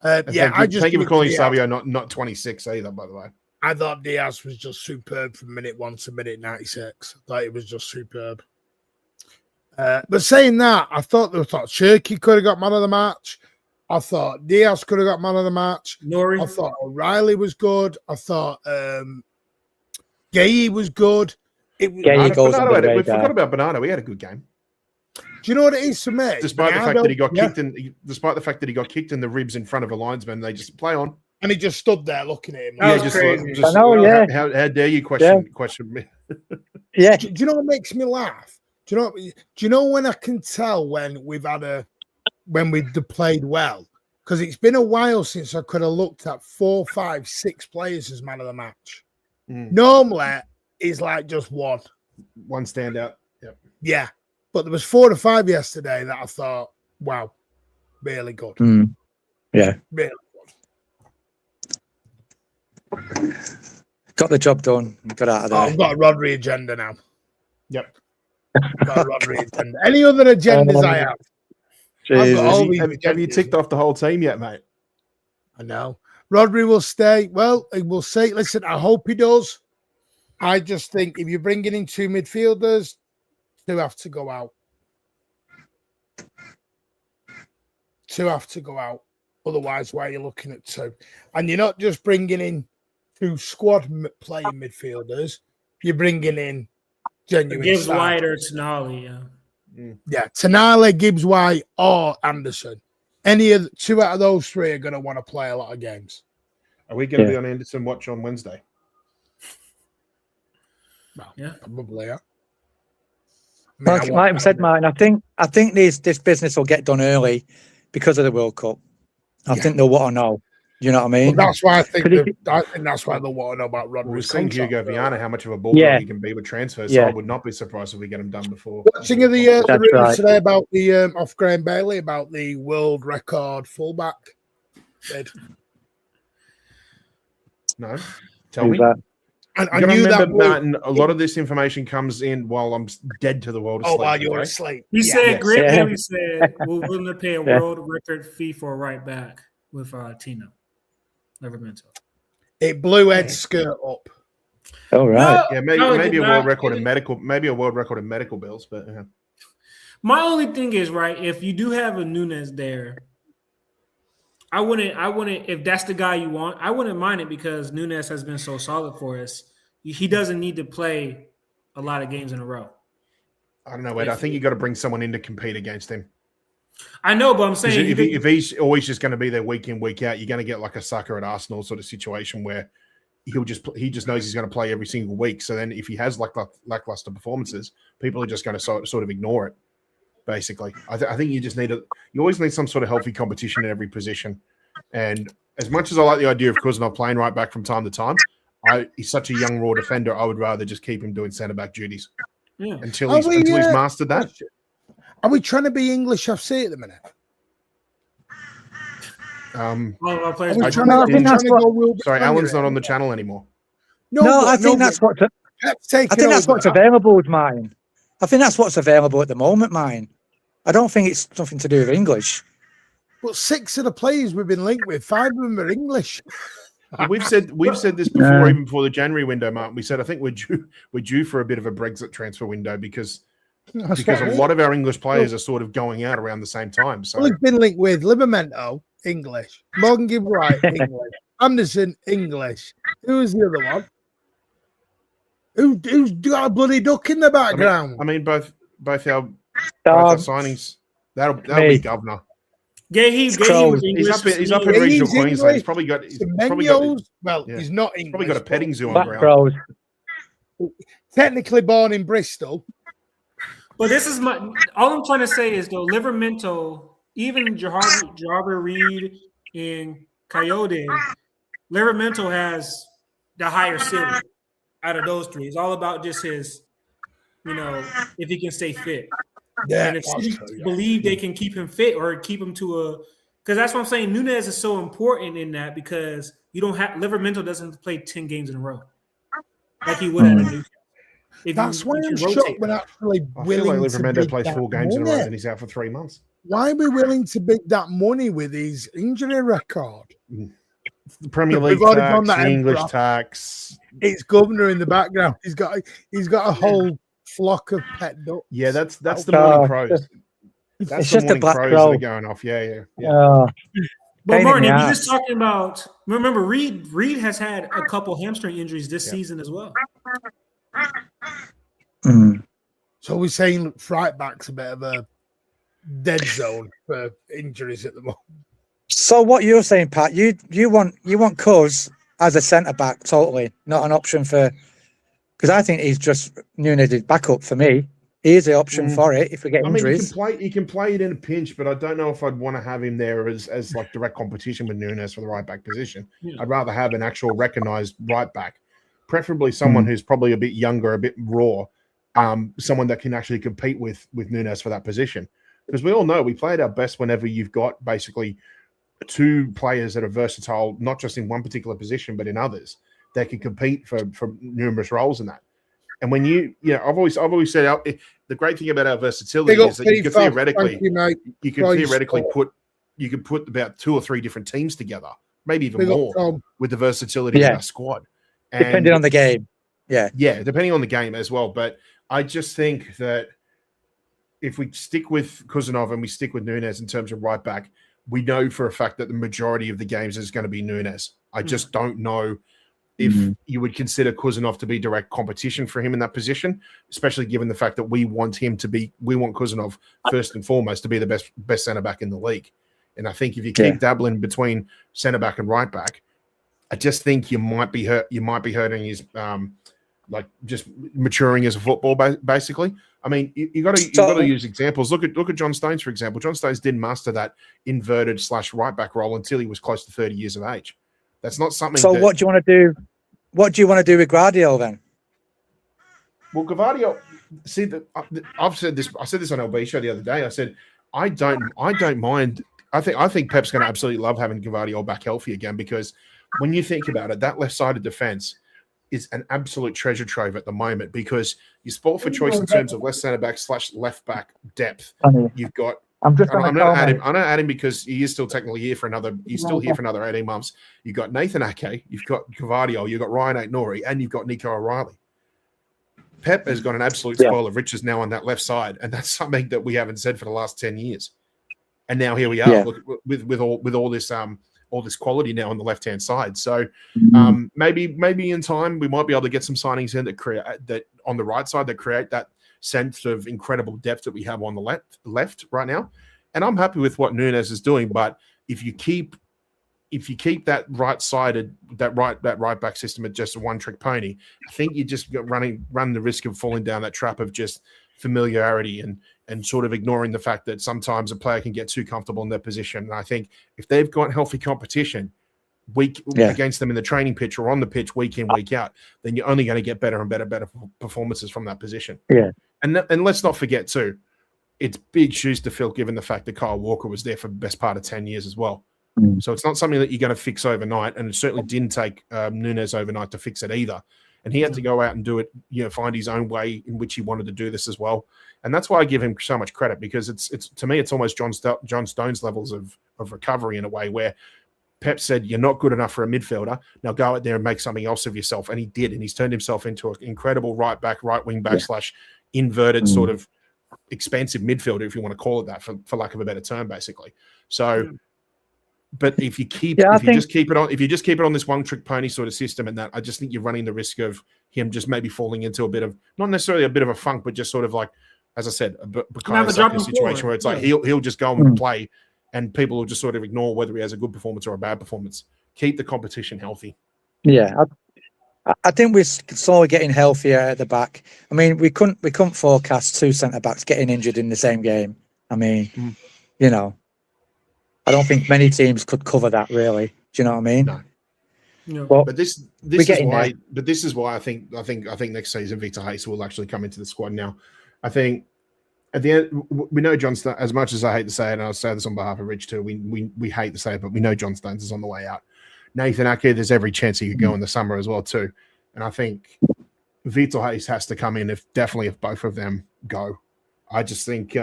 Thank you for calling Savio not 26 either, by the way. I thought Diaz was just superb from minute 1 to minute 96. I thought it was just superb. But saying that, I thought Cherky could have got man of the match. I thought Diaz could have got man of the match. Nori. I thought O'Reilly was good. I thought Gay was good. We forgot about Bernardo. He had a good game. Do you know what it is for me? Despite the fact that he got kicked in the ribs in front of a linesman, they just play on. And he just stood there looking at him. How dare you question me? Yeah. Do you know what makes me laugh? Do you know when I can tell when we've played well? Because it's been a while since I could have looked at 4, 5, 6 players as man of the match. Normally, it's like just one standout. Yep. Yeah, but there was 4 or 5 yesterday that I thought, wow, really good. Yeah, really good. Got the job done. Got out of there. I've got a Rodri agenda now. Yep. Got a Rodri agenda. Any other agendas I have? Have you ticked off the whole team yet, mate? I know. Rodri will stay. Well, we'll see. Listen, I hope he does. I just think if you're bringing in 2 midfielders, 2 have to go out. 2 have to go out. Otherwise, why are you looking at 2? And you're not just bringing in 2 squad playing midfielders. You're bringing in genuine Gibbs stars. White or Tonali, Yeah, Tonali, Gibbs White, or Anderson. Any of 2 out of those 3 are going to want to play a lot of games. Are we going to be on Anderson Watch on Wednesday? Well, yeah, probably. Yeah. Like I said, Martin, I think this business will get done early because of the World Cup. I think they'll want to know. You know what I mean? Well, that's why I think that's why they'll want to know about Rodri. We've seen Hugo Viana, how much of a bulldog he can be with transfers. So I would not be surprised if we get him done before. Watching the rumors today about the off Graham Bailey about the world record fullback. No, tell me. I knew remember, that. Martin, a lot of this information comes in while I'm dead to the world. While you're asleep. He said, Graham Bailey said, we're willing to pay a world record fee for a right back with Tino. Livramento. It blew Ed's skirt up. Oh right. Yeah, maybe a world record in medical, bills, but my only thing is, right, if you do have a Nunes there, I wouldn't if that's the guy you want, I wouldn't mind it because Nunes has been so solid for us. He doesn't need to play a lot of games in a row. I don't know, Ed. I think you got to bring someone in to compete against him. I know, but I'm saying if he's always just going to be there week in, week out, you're going to get like a sucker at Arsenal sort of situation where he just knows he's going to play every single week. So then if he has lackluster performances, people are just going to sort of ignore it. Basically, I think you just you always need some sort of healthy competition in every position. And as much as I like the idea of Kuznov playing right back from time to time, he's such a young raw defender. I would rather just keep him doing centre back duties until he's mastered that. Are we trying to be English FC at the minute? Sorry, Alan's not on the channel anymore. I think that's what's available. Mine. I think that's what's available at the moment. Mine. I don't think it's something to do with English. Well, 6 of the players we've been linked with, 5 of them are English. We've said this before, even before the January window, Mark. We said I think we're due for a bit of a Brexit transfer window because a lot of our English players are sort of going out around the same time. So we've been linked with Livramento, English, Morgan Gibbs-White, English, Anderson, English. Who was the other one? Who's got a bloody duck in the background? I mean both our signings. That'll be Governor. Yeah, he's up in regional Queensland. He's probably got. He's not English. Probably got a petting zoo on ground. Technically born in Bristol. But this is all I'm trying to say is though, Livramento, even Jarber Reed and Coyote, Livramento has the higher ceiling out of those three. It's all about just his, if he can stay fit. Yeah, and if City believe they can keep him fit or keep him to because that's what I'm saying. Nunez is so important in that because you don't have Livramento doesn't play 10 games in a row like he would at a Newcastle. That's why I'm shocked we're actually willing I feel like Livramento to plays 4 games in a row and he's out for 3 months. Why are we willing to bid that money with his injury record? The Premier League tax, the English tax. It's Governor in the background. He's got a whole flock of pet ducks. Yeah, that's the morning crows. That's it's just the black crows crow that are going off. Yeah. But Martin, if you're just talking about, remember Reed has had a couple hamstring injuries this season as well. So we're saying right back's a bit of a dead zone for injuries at the moment. So what you're saying, Pat, you want Cuz as a centre back, totally not an option for. Because I think he's just Nunez's backup for me. He is the option for it if we get injuries. He can play it in a pinch, but I don't know if I'd want to have him there as like direct competition with Nunez for the right back position. Yeah. I'd rather have an actual recognised right back, preferably someone who's probably a bit younger, a bit raw, someone that can actually compete with Nunez for that position. Because we all know we play at our best whenever you've got basically 2 players that are versatile, not just in one particular position, but in others. That can compete for numerous roles in that. And when I've always said the great thing about our versatility is that you could theoretically put about 2 or 3 different teams together, maybe even more, with the versatility of our squad. And depending on the game. Yeah, depending on the game as well. But I just think that if we stick with Kuznov and we stick with Nunez in terms of right back, we know for a fact that the majority of the games is going to be Nunez. I just don't know if you would consider Kuznov to be direct competition for him in that position, especially given the fact that we want Kuznov first and foremost to be the best centre back in the league. And I think if you keep dabbling between centre back and right back, I just think you might be hurting his just maturing as a football basically. I mean, you got to use examples. Look at John Stones, for example. John Stones didn't master that inverted / right back role until he was close to 30 years of age. That's not something. So what do you want to do? What do you want to do with Guardiola then? Well, Guardiola. See, I've said this. I said this on LB show the other day. I said I don't mind. I think Pep's going to absolutely love having Guardiola back healthy again because when you think about it, that left-sided defense is an absolute treasure trove at the moment because you're spoiled for choice in terms of left centre back / left back depth. You've got. I'm not adding because he is still technically here for another. He's still here for another 18 months. You've got Nathan Ake, you've got Guardiola, you've got Ryan Aitnori, and you've got Nico O'Reilly. Pep has got an absolute spoil of riches now on that left side, and that's something that we haven't said for the last 10 years. And now here we are with all this quality now on the left hand side. So maybe in time we might be able to get some signings in that create that on the right side that create that sense of incredible depth that we have on the left right now. And I'm happy with what Nunez is doing, but if you keep if you keep that right-sided, that right back system at just a one-trick pony, I think you just run the risk of falling down that trap of just familiarity and sort of ignoring the fact that sometimes a player can get too comfortable in their position. And I think if they've got healthy competition against them in the training pitch or on the pitch week in, week out, then you're only going to get better and better performances from that position. Yeah. And let's not forget too, it's big shoes to fill given the fact that Kyle Walker was there for the best part of 10 years as well. So it's not something that you're going to fix overnight, and it certainly didn't take Nunes overnight to fix it either. And he had to go out and do it, find his own way in which he wanted to do this as well. And that's why I give him so much credit, because it's to me, it's almost John Stones levels of recovery in a way, where Pep said, you're not good enough for a midfielder. Now go out there and make something else of yourself. And he did. And he's turned himself into an incredible right wing back / inverted sort of expansive midfielder, if you want to call it that, for lack of a better term, basically. So, but if you just keep it on this one trick pony sort of system, and that, I just think you're running the risk of him just maybe falling into a bit of, not necessarily a bit of a funk, but just sort of like, as I said, a Bukayo Saka situation where it's like he'll just go and play, and people will just sort of ignore whether he has a good performance or a bad performance. Keep the competition healthy. Yeah, I think we're slowly getting healthier at the back. I mean, we couldn't forecast two centre backs getting injured in the same game. I mean, I don't think many teams could cover that, really. Do you know what I mean? No. But this is why I think next season Victor Hayes will actually come into the squad. Now, I think at the end, we know John Stones, as much as I hate to say it, and I'll say this on behalf of Rich too, we hate to say it, but we know John Stones is on the way out. Nathan Ake, there's every chance he could go in the summer as well too. And I think Vitor Hayes has to come in if both of them go. I just think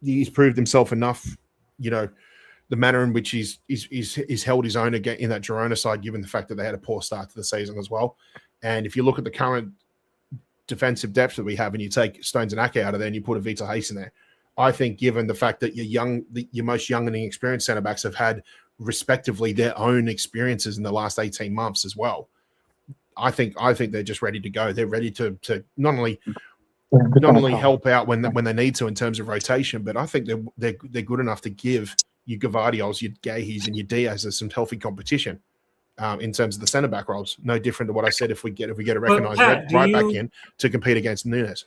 he's proved himself enough, the manner in which he's held his own again in that Girona side, given the fact that they had a poor start to the season as well. And if you look at the current defensive depth that we have, and you take Stones and Ake out of there and you put a Vitor Hayes in there, I think given the fact that your most young and inexperienced centre backs have had respectively their own experiences in the last 18 months as well, I think they're just ready to go. They're ready to not only help out when they need to in terms of rotation, but I think they're good enough to give your Gavardiols, your Gahys, and your Diaz as some healthy competition in terms of the centre back roles. No different to what I said. If we get a recognised right back in to compete against Nunes.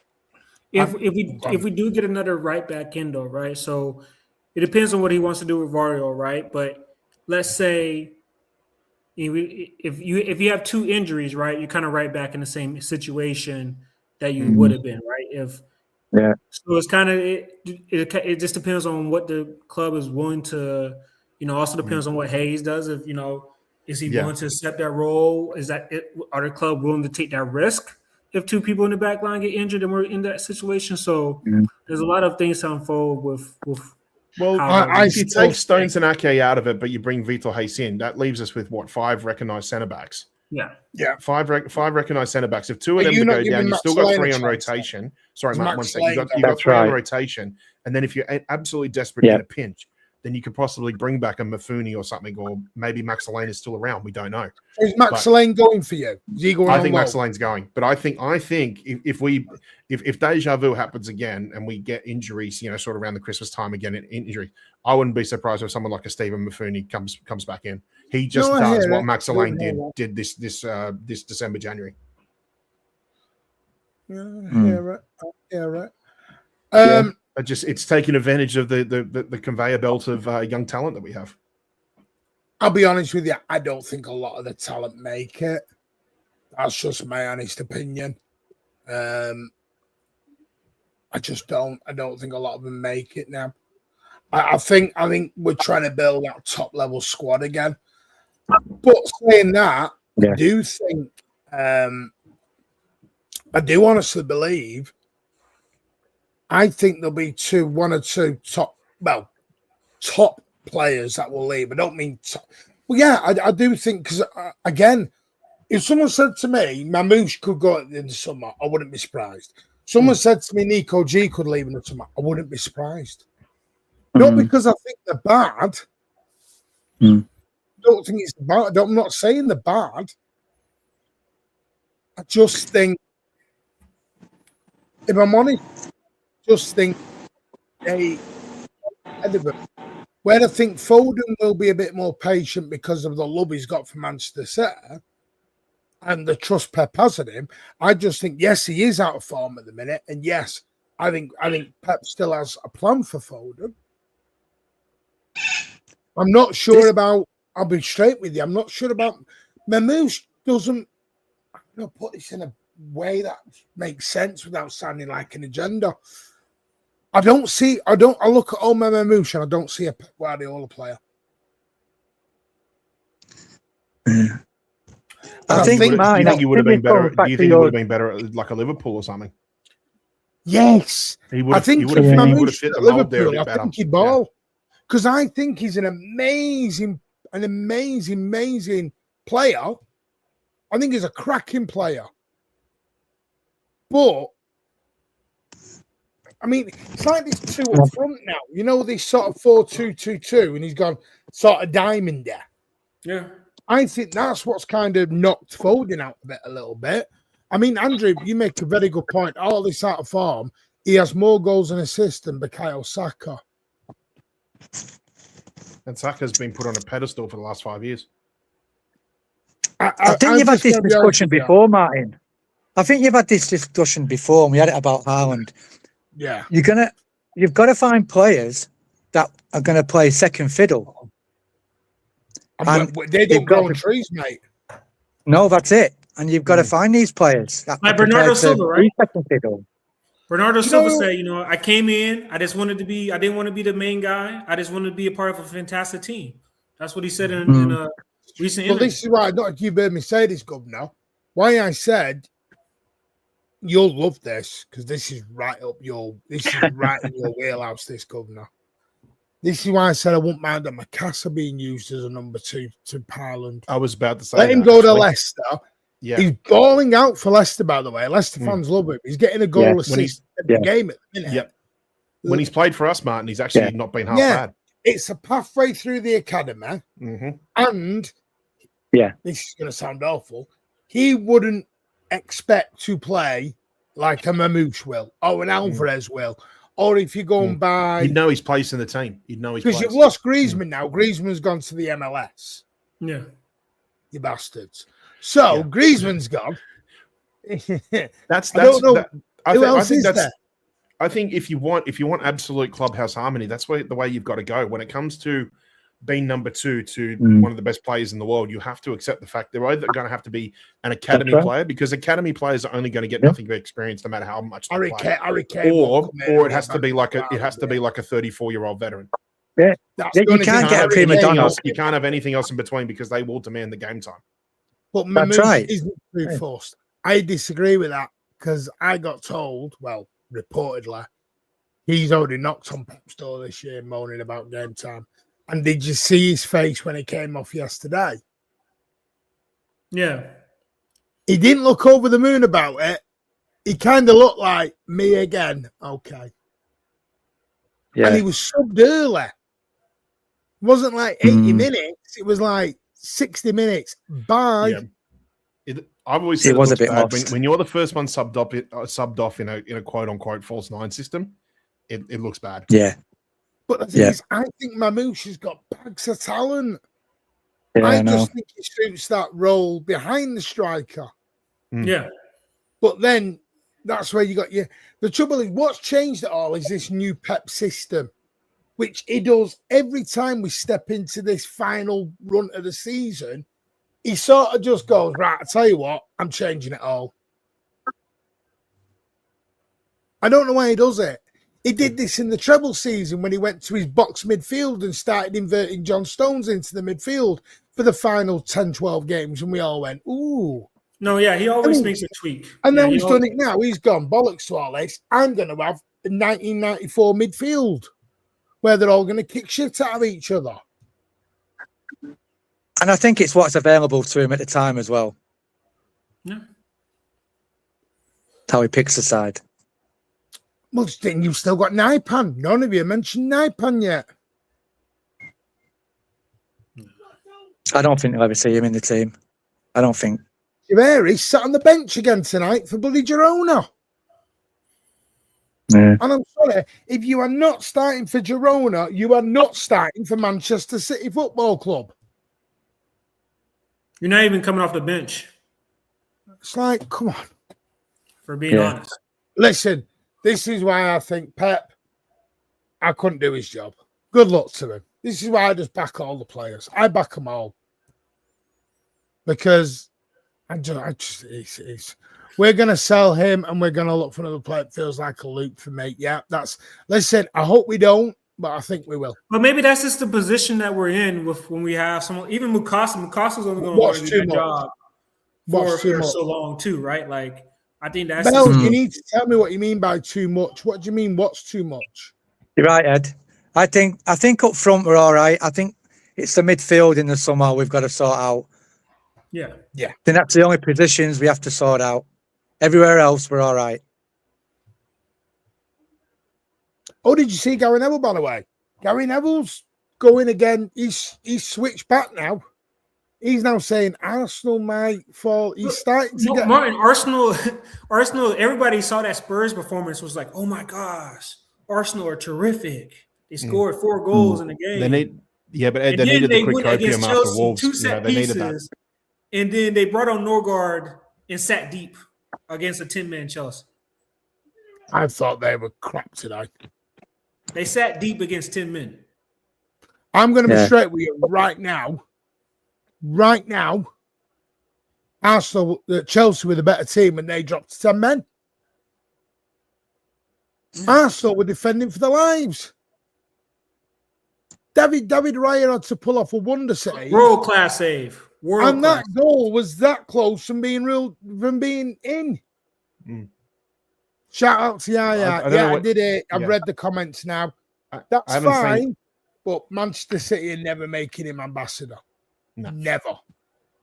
If we do get another right back in though, right? So it depends on what he wants to do with Vario, right? But let's say if you have two injuries, right, you're kind of right back in the same situation that you would have been, right? So it's kind of it just depends on what the club is willing to, also depends on what Hayes does. If is he willing to accept that role? Are the club willing to take that risk if two people in the back line get injured and we're in that situation? So there's a lot of things to unfold with. Well, if you take Stones and Ake out of it, but you bring Vitor Hayes in, that leaves us with 5 recognised centre backs. Yeah. 5 recognised centre backs. If 2 of them go down, you've still got 3 on rotation. Sorry, Matt, one second. You've got 3 on rotation, and then if you're absolutely desperate in a pinch, then you could possibly bring back a Mafuni or something, or maybe Max Lane is still around. We don't know. Is Max Lane going for you? Is he going? I think Max Lane's going, but I think if deja vu happens again and we get injuries, sort of around the Christmas time again, injury, I wouldn't be surprised if someone like a Stephen Mafuni comes back in. He just does what Max Lane did this December, January. Right. It's taking advantage of the conveyor belt of young talent that we have. I'll be honest with you. I don't think a lot of the talent make it. That's just my honest opinion. I just don't. I don't think a lot of them make it now. I think we're trying to build that top level squad again. But saying that, I do think I do honestly believe. I think there'll be one or two top players that will leave. I don't mean I do think, because again, if someone said to me Mamouche could go in the summer, I wouldn't be surprised. Someone said to me Nico G could leave in the summer, I wouldn't be surprised. Not because I think they're bad. I don't think it's bad. I'm not saying they're bad. I just think, if I'm honest, just think they Where I think Foden will be a bit more patient because of the love he's got for Manchester City and the trust Pep has in him. I just think, yes, he is out of form at the minute. And yes, I think Pep still has a plan for Foden. I'm not sure about, I'll be straight with you, I'm not sure about Mamouche doesn't put this in a way that makes sense without sounding like an agenda. I look at Omar Mamouche and I don't see a Pep Guardiola player. Yeah. I think he would have been better. Do you think he would have been better at like a Liverpool or something? Yes. I think he would have fit the mold there a bit better. I think he'd ball. Because I think he's an amazing player. I think he's a cracking player. But I mean, it's like this two up front now. You know, this sort of 4-2-2-2, and he's gone sort of diamond there. Yeah. I think that's what's kind of knocked Foden out a little bit. I mean, Andrew, you make a very good point. All this out of form, he has more goals and assists than Bukayo Saka. And Saka's been put on a pedestal for the last 5 years. I think you've had this discussion before, Martin. I think you've had this discussion before, and we had it about Haaland. Yeah. You've got to find players that are going to play second fiddle. And they don't grow on trees, mate. No, that's it. And you've got to find these players. Like Bernardo Silva, right? Second fiddle. Bernardo Silva said, I came in, I didn't want to be the main guy. I just wanted to be a part of a fantastic team. That's what he said in a recent interview. This is why, not you've heard me say this, Governor. Why I said you'll love this, because this is right in your wheelhouse, this, Governor. This is why I said I wouldn't mind that Macassa being used as a number 2 to Haaland. I was about to say let him go to Leicester. Yeah. He's balling out for Leicester, by the way. Leicester fans love him. He's getting a goal assist every game at the minute. Yep. When he's played for us, Martin, he's actually not been half bad. It's a pathway through the academy. And this is going to sound awful. He wouldn't expect to play like a Mamouche will or an Alvarez will. Or if you're going by... You'd know his place in the team. You'd know his place. Because you've lost Griezmann now. Griezmann's gone to the MLS. Yeah. You bastards. So, Griezmann's gone. I don't know. Who else is there? I think if you want absolute clubhouse harmony, that's the way you've got to go. When it comes to being number 2 to one of the best players in the world, you have to accept the fact they're either going to have to be an academy player, because academy players are only going to get nothing but experience no matter how much they play. Or it has to be like a 34-year-old veteran. Yeah, you can't get a prima donna. You can't have anything else in between, because they will demand the game time. But Mamouche isn't too forced. I disagree with that, because I got told, well, reportedly, he's already knocked on Pep's door this year moaning about game time. And did you see his face when he came off yesterday? Yeah. He didn't look over the moon about it. He kind of looked like, me again. Okay. Yeah. And he was subbed early. It wasn't like 80 minutes. It was like 60 minutes. Bye. Yeah. I've always said it was a bit bad. When you're the first one subbed off in a quote-unquote false 9 system, it looks bad. Yeah. But the thing is, I think Mamouche has got bags of talent. Yeah, I just think he suits that role behind the striker. Yeah. But then that's where you got the trouble is, what's changed it all is this new Pep system, which he does every time we step into this final run of the season. He sort of just goes, right, I tell you what, I'm changing it all. I don't know why he does it. He did this in the treble season when he went to his box midfield and started inverting John Stones into the midfield for the final 10, 12 games. And we all went, ooh. No, yeah, he always makes a tweak. And then he's done it now. He's gone, bollocks to all this. I'm going to have a 1994 midfield where they're all going to kick shit out of each other. And I think it's what's available to him at the time as well. Yeah. How he picks the side. Well, then you've still got Naipan. None of you mentioned Naipan yet. I don't think I'll ever see him in the team. I don't think. He's sat on the bench again tonight for bloody Girona. Yeah. And I'm sorry, if you are not starting for Girona, you are not starting for Manchester City Football Club. You're not even coming off the bench, It's like, come on. for being honest. Listen, this is why I think Pep, I couldn't do his job. Good luck to him. This is why I just back all the players. I back them all. Because we're going to sell him and we're going to look for another player. It feels like a loop for me. Yeah, listen, I hope we don't, but I think we will. But maybe that's just the position that we're in with when we have someone, even Mukasa. Mukasa's only going to want to do that job for so long too, right? Like, I think that's... Bell, you need to tell me what you mean by too much. What do you mean, what's too much? You're right, Ed. I think up front we're all right. I think it's the midfield in the summer we've got to sort out. Yeah. I think that's the only positions we have to sort out. Everywhere else, we're all right. Oh, did you see Gary Neville, by the way? Gary Neville's going again. He's switched back now. He's now saying Arsenal might fall. He's starting to get... Martin, Arsenal, everybody saw that Spurs performance, was like, oh my gosh, Arsenal are terrific. They scored 4 goals in the game. They needed the quick copium after Wolves. 2 set pieces, and then they brought on Norgard and sat deep against a 10-man Chelsea. I thought they were crap today. They sat deep against 10 men. I'm going to be straight with you right now. Right now, Arsenal, Chelsea were the better team and they dropped to 10 men. Arsenal were defending for their lives. David Raya had to pull off a wonder save. World-class save. And that goal was that close from being in. Shout out to Yaya. I did it. I've read the comments now. That's fine. But Manchester City are never making him ambassador. No. Never.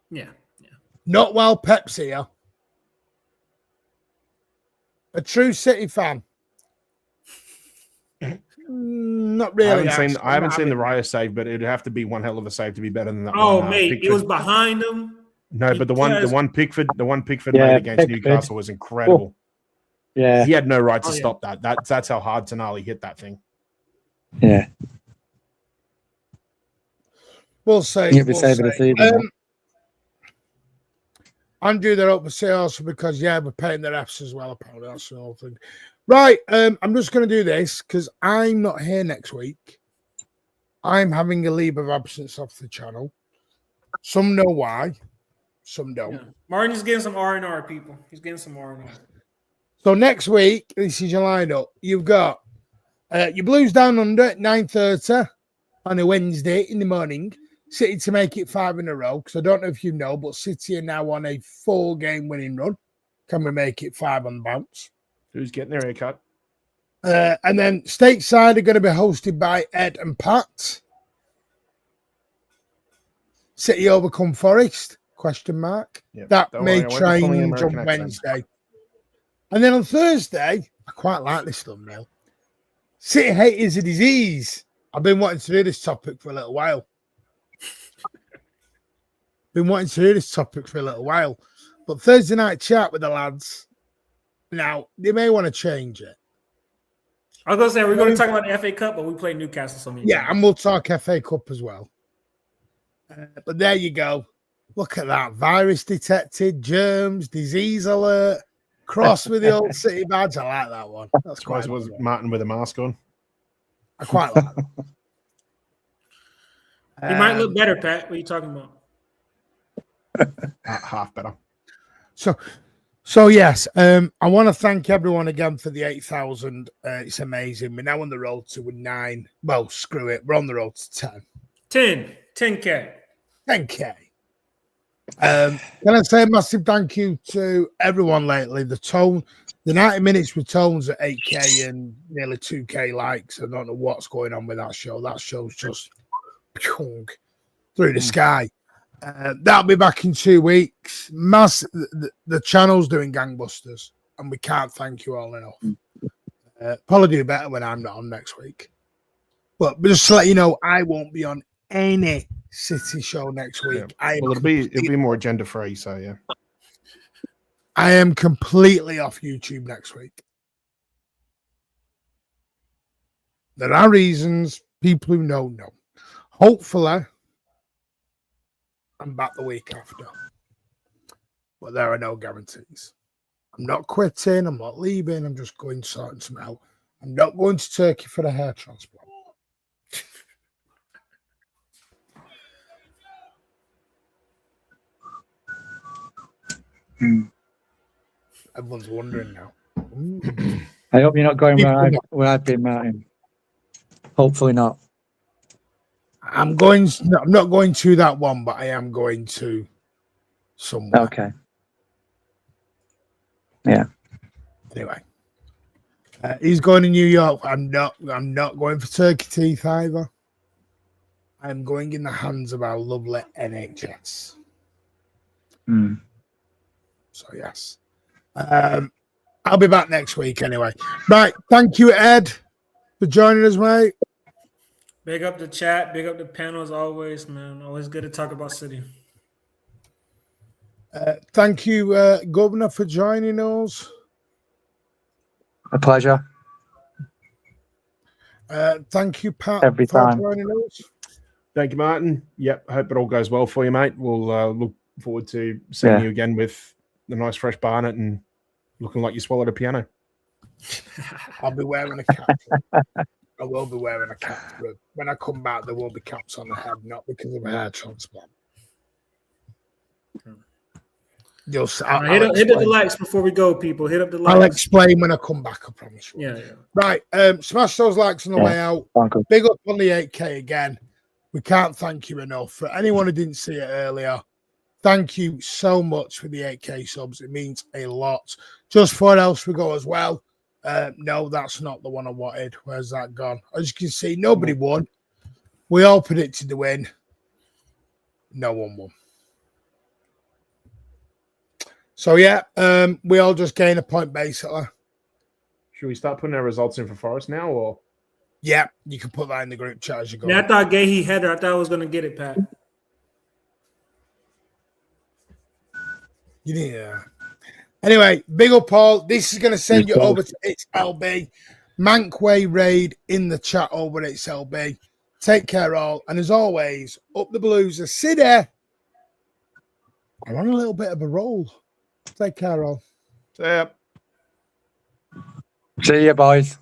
Yeah. Not while Pep's here. A true City fan. Not really. I haven't seen the Raya save, but it'd have to be one hell of a save to be better than that. Oh, mate, it was behind him. No, but the one Pickford made against Newcastle was incredible. Yeah, he had no right to stop that. That's how hard Tonali hit that thing. Yeah, we'll see. Andrew, they're up for sales because we're paying their refs as well. Apparently, that's the whole thing. Right, I'm just going to do this because I'm not here next week. I'm having a leave of absence off the channel. Some know why, some don't. Yeah. Martin's getting some R&R, people. He's getting some R&R. So next week, this is your lineup. You've got your Blues down under at 9:30 on a Wednesday in the morning. City to make it 5 in a row because I don't know if you know, but City are now on a 4-game winning run. Can we make it 5 on the bounce? Who's getting their haircut? And then stateside are going to be hosted by Ed and Pat. City overcome Forest? Question mark. Yep. That may change on Wednesday. And then on Thursday, I quite like this thumbnail. City hate is a disease. I've been wanting to do this topic for a little while. But Thursday night chat with the lads. Now, they may want to change it. I was going to say, we're going to talk about the FA Cup, but we play Newcastle so many times. And we'll talk FA Cup as well. But there you go. Look at that. Virus detected, germs, disease alert, cross with the old City badge. I like that one. That's quite was Martin with a mask on. I quite like that. He might look better, Pat. What are you talking about? Half better. So yes, I want to thank everyone again for the 8,000. It's amazing. We're now on the road to 9. Well, screw it. We're on the road to 10. 10K. 10K. Can I say a massive thank you to everyone lately? The 90 minutes with Tones at 8K and nearly 2K likes. I don't know what's going on with that show. That show's just through the sky. That'll be back in 2 weeks. The channel's doing gangbusters, and we can't thank you all enough. Probably do better when I'm not on next week. But just to let you know, I won't be on any City show next week. Yeah. It'll be more agenda free. So yeah, I am completely off YouTube next week. There are reasons. People who know. Hopefully, I'm back the week after. But there are no guarantees. I'm not quitting. I'm not leaving. I'm just going sorting some out. I'm not going to Turkey for the hair transplant. Everyone's wondering now. I hope you're not going where I've been, Martin. Hopefully not. I'm not going to that one, but I am going to somewhere. Okay. Yeah. Anyway, he's going to New York. I'm not going for turkey teeth either. I'm going in the hands of our lovely NHS. So yes, I'll be back next week anyway. Right, thank you, Ed, for joining us, mate. Big up the chat, big up the panel as always, man. Always good to talk about City. Thank you, Governor, for joining us. A pleasure. Thank you, Pat, Every for time. joining us. Thank you, Martin. Yep, hope it all goes well for you, mate. We'll look forward to seeing you again with the nice fresh Barnet and looking like you swallowed a piano. I'll be wearing a cap. I will be wearing a cap. When I come back, there will be caps on the head, not because of a hair transplant. Hit up the likes before we go, people. Hit up the likes. I'll explain when I come back, I promise you. Yeah. Right. Smash those likes on the way out. Big up on the 8K again. We can't thank you enough. For anyone who didn't see it earlier, thank you so much for the 8K subs. It means a lot. Just for else we go as well. No, that's not the one I wanted. Where's that gone? As you can see, nobody won. We all predicted the win. No one won. So, yeah, we all just gain a point, basically. Should we start putting our results in for Forest now, or? Yeah, you can put that in the group chat as you go. Yeah, I thought Gahey header. I thought I was going to get it, Pat. Yeah. Anyway, big up, Paul. This is going to send you over to It's LB. Mankway Raid in the chat over at It's LB. Take care, all. And as always, up the Blues. A City. I'm on a little bit of a roll. Take care, all. Yep. See you, boys.